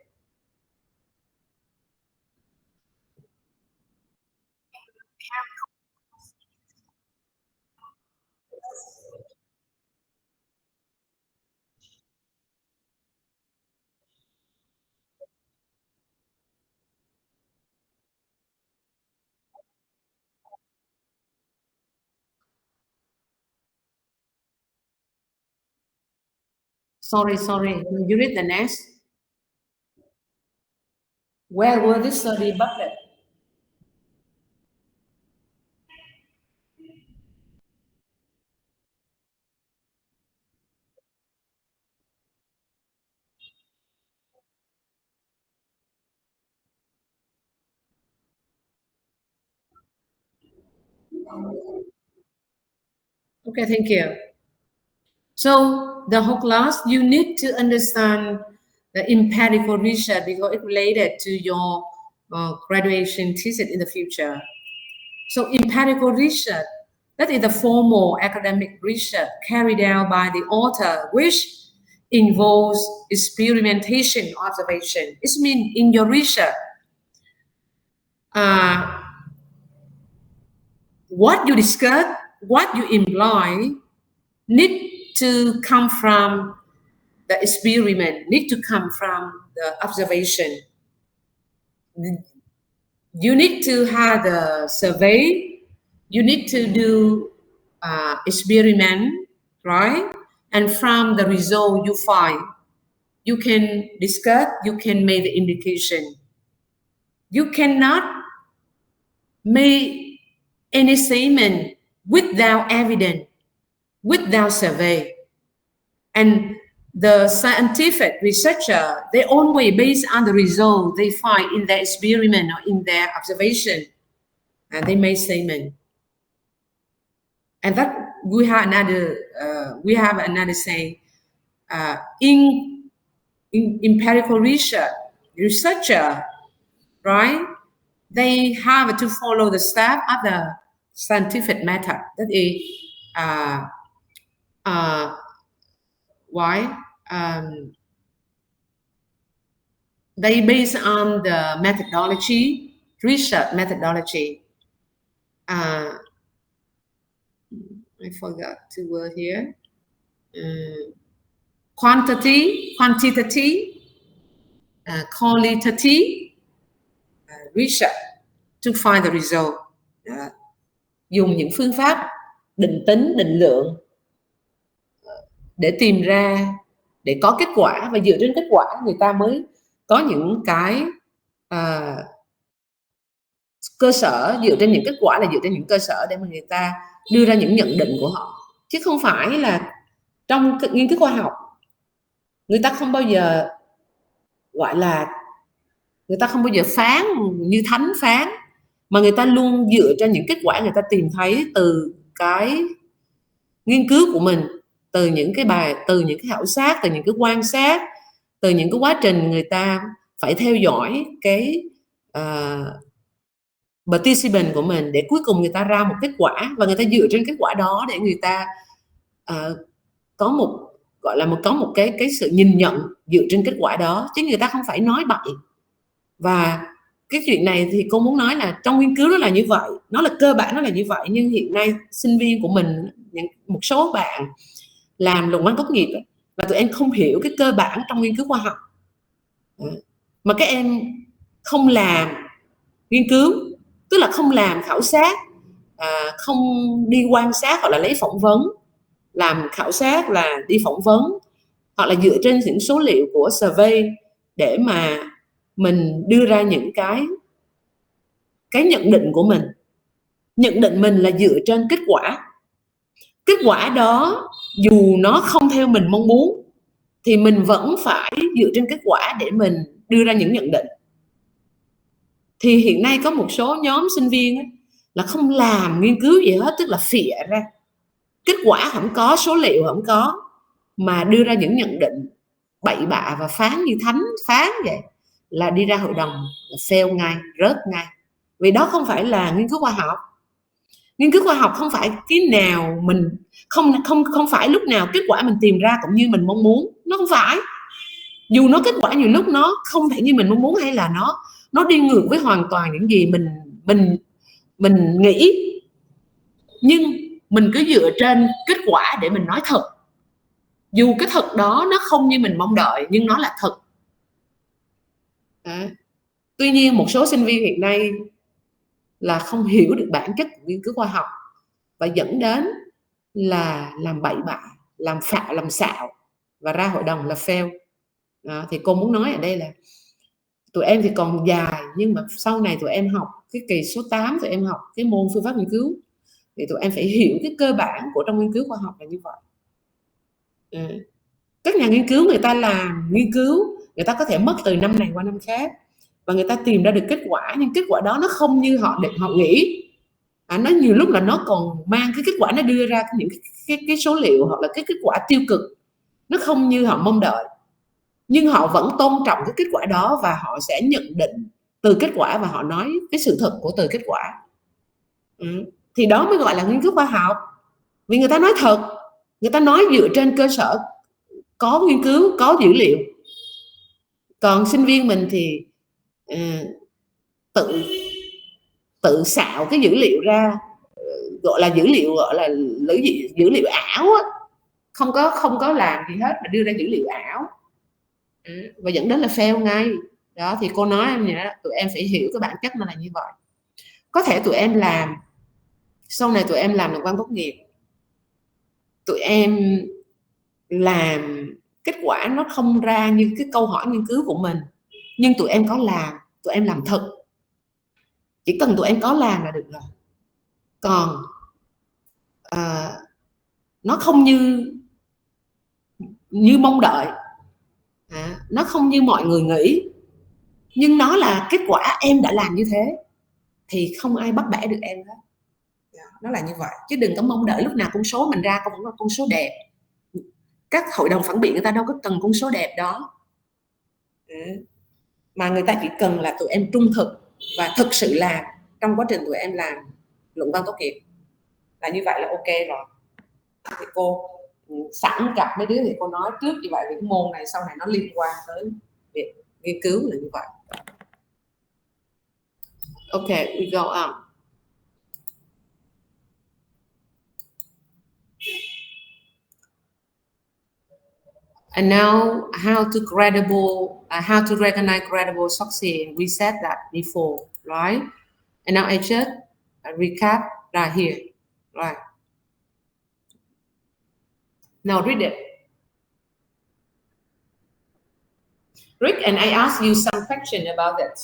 Speaker 1: Sorry. You read the next. Where were this study published? Okay, thank you. So the whole class, you need to understand the empirical research because it's related to your graduation thesis in the future. So empirical research, that is the formal academic research carried out by the author, which involves experimentation, observation. It means in your research, what you discuss, what you employ, need to come from the experiment, need to come from the observation. You need to have the survey, you need to do experiment, right? And from the result you find, you can discuss, you can make the indication. You cannot make any statement without evidence, without survey. And the scientific researcher, they always based on the result they find in their experiment or in their observation, and they make statement. And that we have another saying, in empirical researcher, right? They have to follow the step of the scientific method. That is, why? They based on the methodology, research methodology. I forgot two words here. Quantitative, qualitative research to find the result. Dùng những phương pháp định tính, định lượng để tìm ra, để có kết quả, và dựa trên kết quả người ta mới có những cái cơ sở, dựa trên những kết quả là dựa trên những cơ sở để mà người ta đưa ra những nhận định của họ, chứ không phải là trong nghiên cứu khoa học người ta không bao giờ gọi là, người ta không bao giờ phán như thánh phán, mà người ta luôn dựa trên những kết quả người ta tìm thấy từ cái nghiên cứu của mình, từ những cái bài, từ những cái khảo sát, từ những cái quan sát, từ những cái quá trình người ta phải theo dõi cái participant của mình, để cuối cùng người ta ra một kết quả, và người ta dựa trên kết quả đó để người ta có một, gọi là có một cái sự nhìn nhận dựa trên kết quả đó, chứ người ta không phải nói bậy. Và cái chuyện này thì cô muốn nói là trong nghiên cứu nó là như vậy, nó là cơ bản nó là như vậy, nhưng hiện nay sinh viên của mình, một số bạn làm luận văn tốt nghiệp ấy, là tụi em không hiểu cái cơ bản trong nghiên cứu khoa học, mà các em không làm nghiên cứu, tức là không làm khảo sát, không đi quan sát hoặc là lấy phỏng vấn, làm khảo sát là đi phỏng vấn, hoặc là dựa trên những số liệu của survey để mà mình đưa ra những cái nhận định của mình. Nhận định mình là dựa trên kết quả. Kết quả đó dù nó không theo mình mong muốn thì mình vẫn phải dựa trên kết quả để mình đưa ra những nhận định. Thì hiện nay có một số nhóm sinh viên ấy, là không làm nghiên cứu gì hết, tức là phịa ra kết quả không có, số liệu không có, mà đưa ra những nhận định bậy bạ và phán như thánh phán vậy, là đi ra hội đồng là fail ngay, rớt ngay. Vì đó không phải là nghiên cứu khoa học. Nghiên cứu khoa học không phải cái nào mình không phải lúc nào kết quả mình tìm ra cũng như mình mong muốn, nó không phải. Dù nó kết quả nhiều lúc nó không thể như mình mong muốn, hay là nó đi ngược với hoàn toàn những gì mình nghĩ, nhưng mình cứ dựa trên kết quả để mình nói thật, dù cái thật đó nó không như mình mong đợi nhưng nó là thật. Tuy nhiên một số sinh viên hiện nay là không hiểu được bản chất của nghiên cứu khoa học, và dẫn đến là làm bậy bạ, làm phạ, làm xạo, và ra hội đồng là fail. Đó, thì cô muốn nói ở đây là tụi em thì còn dài, nhưng mà sau này tụi em học cái kỳ số 8, tụi em học cái môn phương pháp nghiên cứu thì tụi em phải hiểu cái cơ bản của trong nghiên cứu khoa học là như vậy. Các nhà nghiên cứu người ta làm nghiên cứu, người ta có thể mất từ năm này qua năm khác và người ta tìm ra được kết quả, nhưng kết quả đó nó không như họ nghĩ. Nó nhiều lúc là nó còn mang cái kết quả, nó đưa ra những cái số liệu hoặc là cái kết quả tiêu cực, nó không như họ mong đợi, nhưng họ vẫn tôn trọng cái kết quả đó và họ sẽ nhận định từ kết quả và họ nói cái sự thật của từ kết quả. Thì đó mới gọi là nghiên cứu khoa học, vì người ta nói thật, người ta nói dựa trên cơ sở có nghiên cứu, có dữ liệu. Còn sinh viên mình thì tự xạo cái dữ liệu ra, gọi là dữ liệu ảo á, không có làm gì hết mà đưa ra dữ liệu ảo, và dẫn đến là fail ngay. Đó thì cô nói em vậy đó, tụi em phải hiểu cái bản chất nó là như vậy. Có thể tụi em làm sau này tụi em làm luận văn tốt nghiệp, tụi em làm kết quả nó không ra như cái câu hỏi nghiên cứu của mình, nhưng tụi em có làm, tụi em làm thật, chỉ cần tụi em có làm là được rồi. Còn nó không như mong đợi, nó không như mọi người nghĩ, nhưng nó là kết quả em đã làm như thế thì không ai bắt bẻ được em hết. Nó là như vậy, chứ đừng có mong đợi lúc nào con số mình ra cũng là con số đẹp. Các hội đồng phản biện người ta đâu có cần con số đẹp đó, mà người ta chỉ cần là tụi em trung thực và thực sự làm trong quá trình tụi em làm luận văn tốt nghiệp, là như vậy là ok rồi. Thì cô sẵn gặp mấy đứa thì cô nói trước như vậy, vì cái môn này sau này nó liên quan tới việc nghiên cứu là như vậy. Ok, we go on. And now, how to recognize credible success. We said that before, right? And now I just recap right here, right? Now read it. Rick, and I ask you some question about it.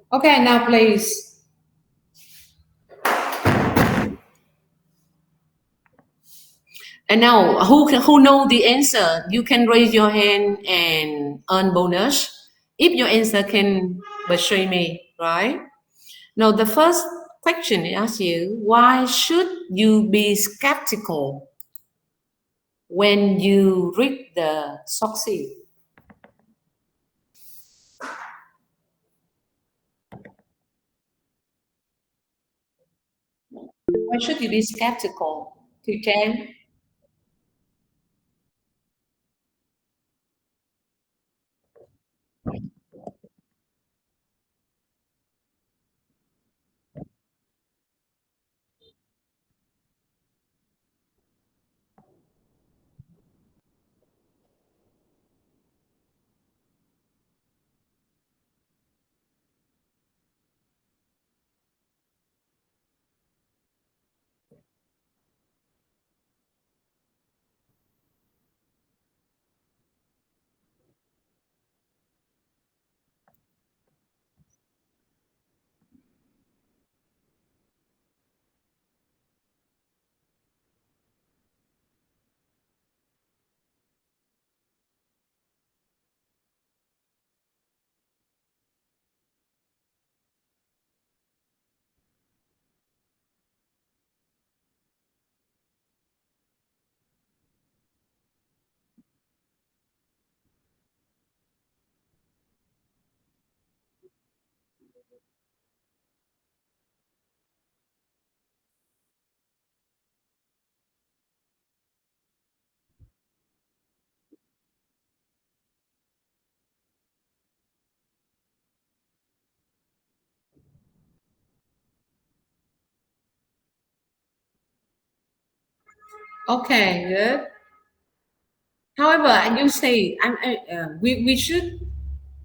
Speaker 1: Okay, now please. And now, who know the answer? You can raise your hand and earn bonus if your answer can betray me, right? Now, the first question I ask you: why should you be skeptical? when you read the source. Why should you be skeptical? To Jen? Okay, good. However, and you say we should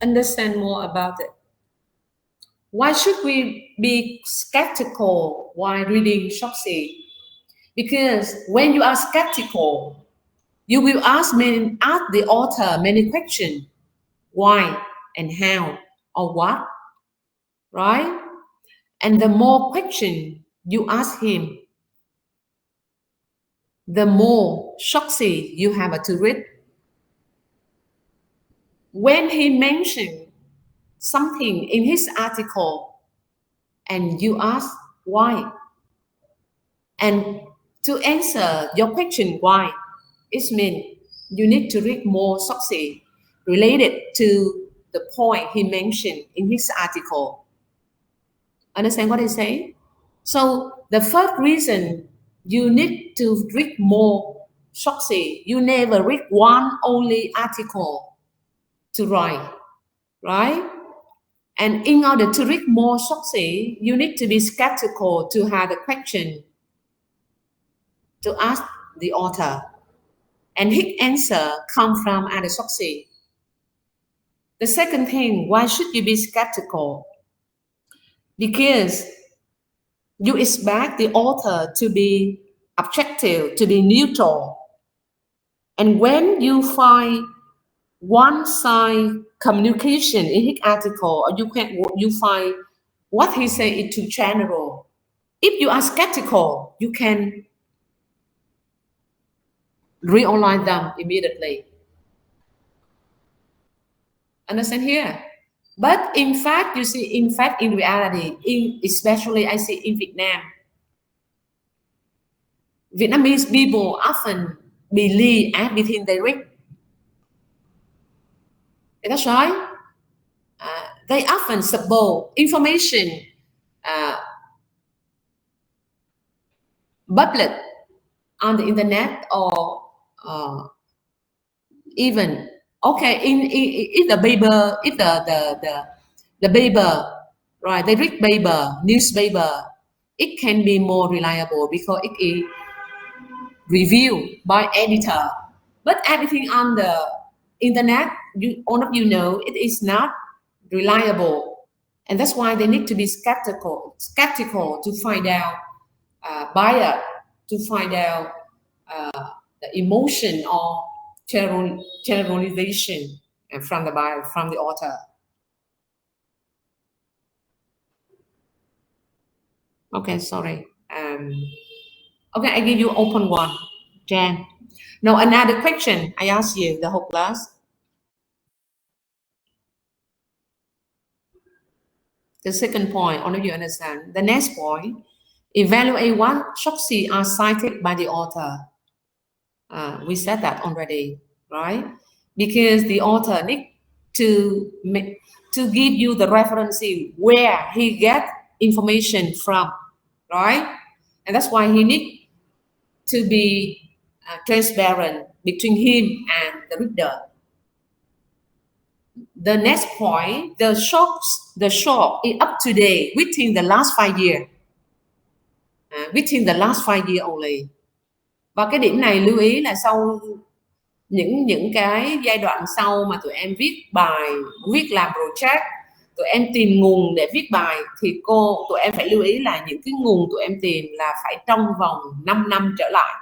Speaker 1: understand more about it. Why should we be skeptical while reading Shopsy? Because when you are skeptical, you will ask the author many questions. Why and how or what, right? And the more question you ask him, the more Shopsy you have to read. When he mentioned something in his article and you ask why, and to answer your question why, it means you need to read more sources related to the point he mentioned in his article. Understand what I say? So the first reason you need to read more sources, you never read one only article to write, right? And in order to read more sources, you need to be skeptical to have a question to ask the author. And his answer come from other sources. The second thing, why should you be skeptical? Because you expect the author to be objective, to be neutral. And when you find one-side communication in his article, or you find what he say is too general. If you are skeptical, you can realign them immediately. Understand here? But in fact, you see, in reality, especially I see in Vietnam, Vietnamese people often believe everything they read. That's right. They often suppose information uh, published on the internet or even okay if the paper if the paper, right, they read paper newspaper, it can be more reliable because it is reviewed by editor. But everything on the internet, all of you know, it is not reliable, and that's why they need to be skeptical to find out bias, to find out the emotion or generalization from the author. Okay, sorry. Okay, I give you open one, Jan. Now another question I ask you, the whole class. The second point, all of you understand. The next point, evaluate what sources are cited by the author. We said that already, right? Because the author need to give you the reference where he get information from, right? And that's why he need to be transparent between him and the reader. The next point, the shop is up to date within the last 5 years. Within the last 5 years only. Và cái điểm này lưu ý là sau những cái giai đoạn sau mà tụi em viết bài, viết làm project, tụi em tìm nguồn để viết bài thì tụi em phải lưu ý là những cái nguồn tụi em tìm là phải trong vòng 5 năm trở lại.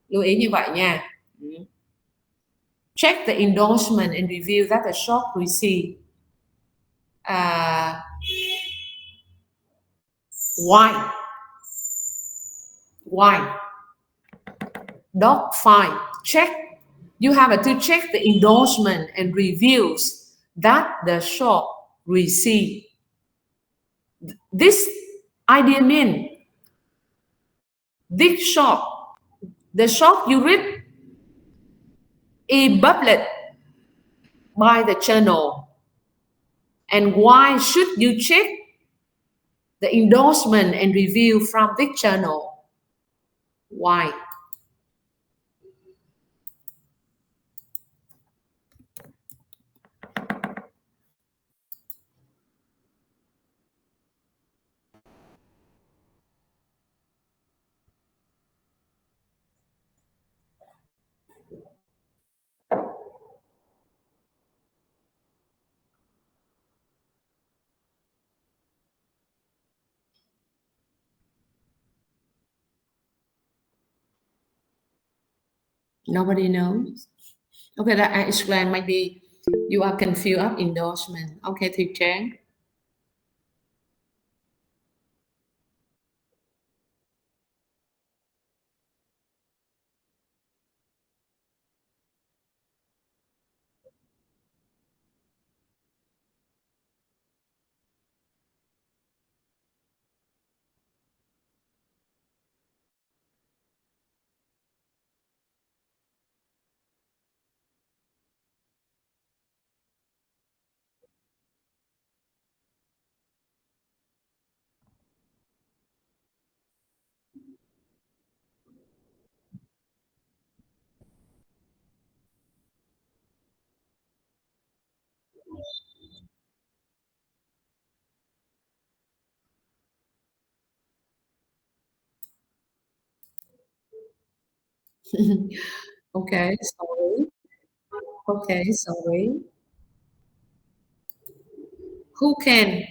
Speaker 1: Lưu ý như vậy nha. Check the endorsement and review that the shop received. Why? Dog fine. Check. You have to check the endorsement and reviews that the shop received. This idea means this shop, the shop you read, is published by the journal. And why should you check the endorsement and review from this journal? Why? Nobody knows. Okay, that I explain. Maybe you are confused of endorsement. Okay, Thùy Trang. Okay, sorry. Okay, sorry. Who can?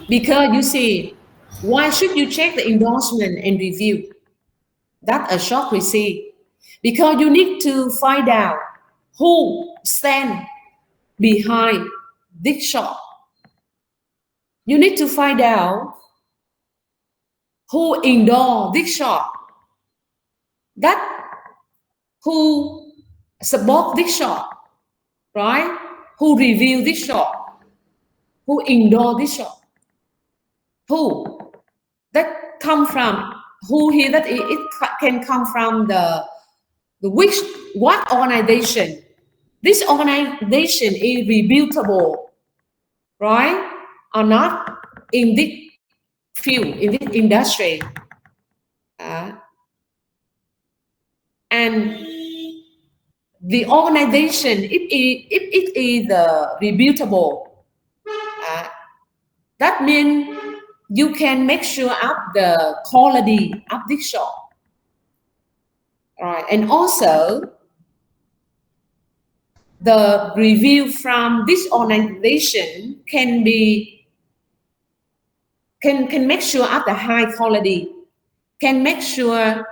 Speaker 1: Because you see, why should you check the endorsement and review that a shop received? Because you need to find out who stand behind this shop. You need to find out who endorse this shop, that who support this shop, right? Who review this shop, who endorse this shop, who that come from, who here that it can come from the what organization. This organization is reputable, right? Or not in this field, in this industry. And the organization, if it is reputable, that means you can make sure of the quality of this shop. All right, and also the review from this organization can make sure of the high quality, can make sure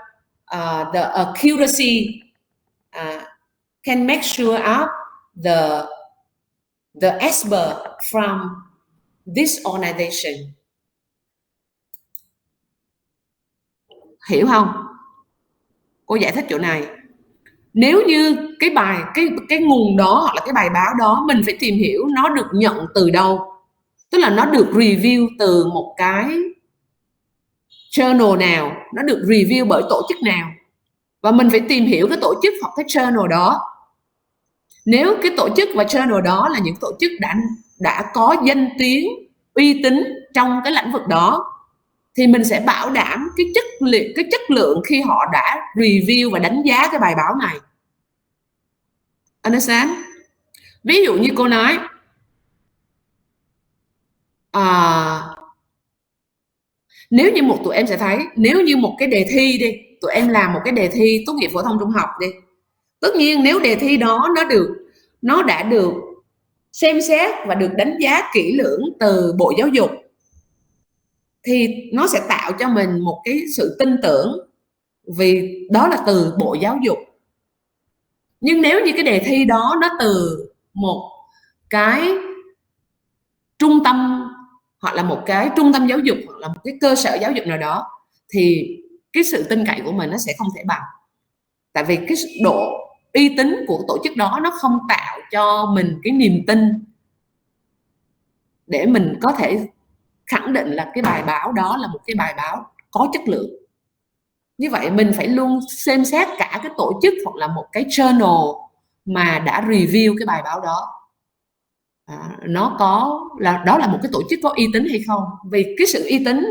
Speaker 1: the accuracy, can make sure of the expert from this organization. Hiểu không? Cô giải thích chỗ này. Nếu như cái nguồn đó hoặc là cái bài báo đó mình phải tìm hiểu nó được nhận từ đâu, tức là nó được review từ một cái journal nào, nó được review bởi tổ chức nào, và mình phải tìm hiểu cái tổ chức hoặc cái journal đó. Nếu cái tổ chức và journal đó là những tổ chức đã có danh tiếng, uy tín trong cái lĩnh vực đó, thì mình sẽ bảo đảm cái chất lượng khi họ đã review và đánh giá cái bài báo này. Understand? Ví dụ như cô nói nếu như tụi em sẽ thấy, nếu như một cái đề thi đi, tụi em làm một cái đề thi tốt nghiệp phổ thông trung học đi, tất nhiên nếu đề thi đó nó đã được xem xét và được đánh giá kỹ lưỡng từ Bộ Giáo dục, thì nó sẽ tạo cho mình một cái sự tin tưởng vì đó là từ Bộ Giáo dục. Nhưng nếu như cái đề thi đó nó từ một cái trung tâm, hoặc là một cái trung tâm giáo dục, hoặc là một cái cơ sở giáo dục nào đó, thì cái sự tin cậy của mình nó sẽ không thể bằng. Tại vì cái độ uy tín của tổ chức đó nó không tạo cho mình cái niềm tin để mình có thể khẳng định là cái bài báo đó là một cái bài báo có chất lượng. Như vậy mình phải luôn xem xét cả cái tổ chức hoặc là một cái journal mà đã review cái bài báo đó, đó là một cái tổ chức có uy tín hay không. Vì cái sự uy tín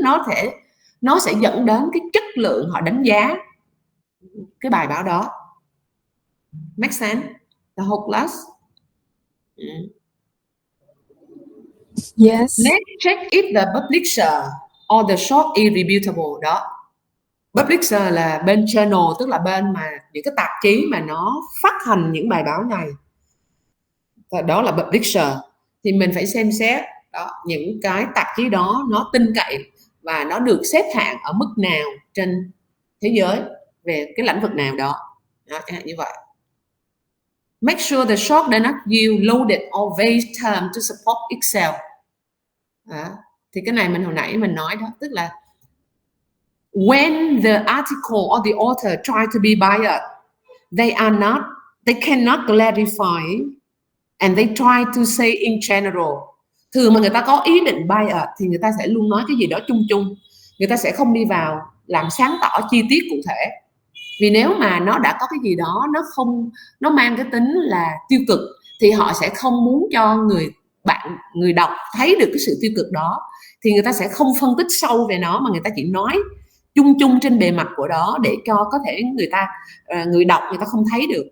Speaker 1: nó sẽ dẫn đến cái chất lượng họ đánh giá cái bài báo đó. Make sense? The whole class.
Speaker 4: Yes.
Speaker 1: Next, check if the publisher or the source is reputable. Đó, publisher là bên journal, tức là bên mà những cái tạp chí mà nó phát hành những bài báo này, đó là publisher. Thì mình phải xem xét đó, những cái tạp chí đó nó tin cậy và nó được xếp hạng ở mức nào trên thế giới về cái lĩnh vực nào đó, như vậy. Make sure the source does not use loaded or vague terms to support Excel. Thì cái này hồi nãy mình nói đó, tức là when the article or the author try to be biased, they cannot clarify and they try to say in general. Thường mà người ta có ý định bias thì người ta sẽ luôn nói cái gì đó chung chung, người ta sẽ không đi vào làm sáng tỏ chi tiết cụ thể. Vì nếu mà nó đã có cái gì đó nó mang cái tính là tiêu cực, thì họ sẽ không muốn cho người đọc thấy được cái sự tiêu cực đó, thì người ta sẽ không phân tích sâu về nó, mà người ta chỉ nói chung chung trên bề mặt của đó để cho có thể người đọc người ta không thấy được.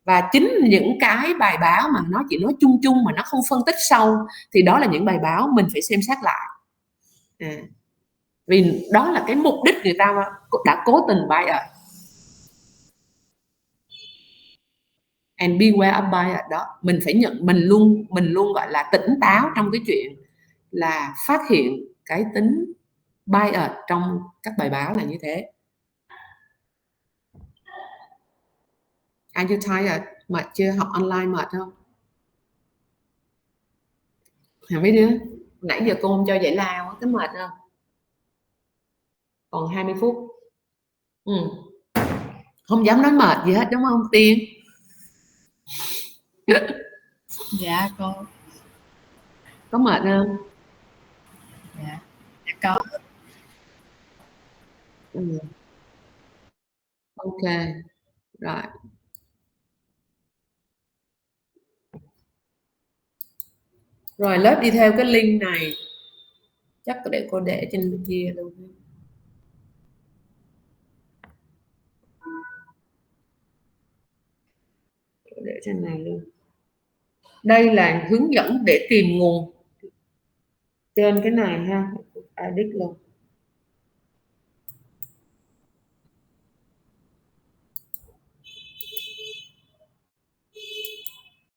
Speaker 1: Và chính những cái bài báo mà nó chỉ nói chung chung mà nó không phân tích sâu, thì đó là những bài báo mình phải xem xét lại. Vì đó là cái mục đích người ta đã cố tình bias. And beware of bias. Đó, mình phải mình luôn gọi là tỉnh táo trong cái chuyện là phát hiện cái tính bias trong các bài báo là như thế. Are you tired? Mệt chưa? Học online mệt không? Mấy đứa nãy giờ cô không cho giải lao, cái mệt không? Còn 20 phút. Không dám nói mệt gì hết đúng không Tiên?
Speaker 5: Dạ cô.
Speaker 1: Có mệt không?
Speaker 5: Dạ có.
Speaker 1: Ok rồi. Rồi lớp đi theo cái link này, chắc để cô để trên kia luôn. Để trên này luôn. Đây là hướng dẫn để tìm nguồn trên cái này ha, edit luôn.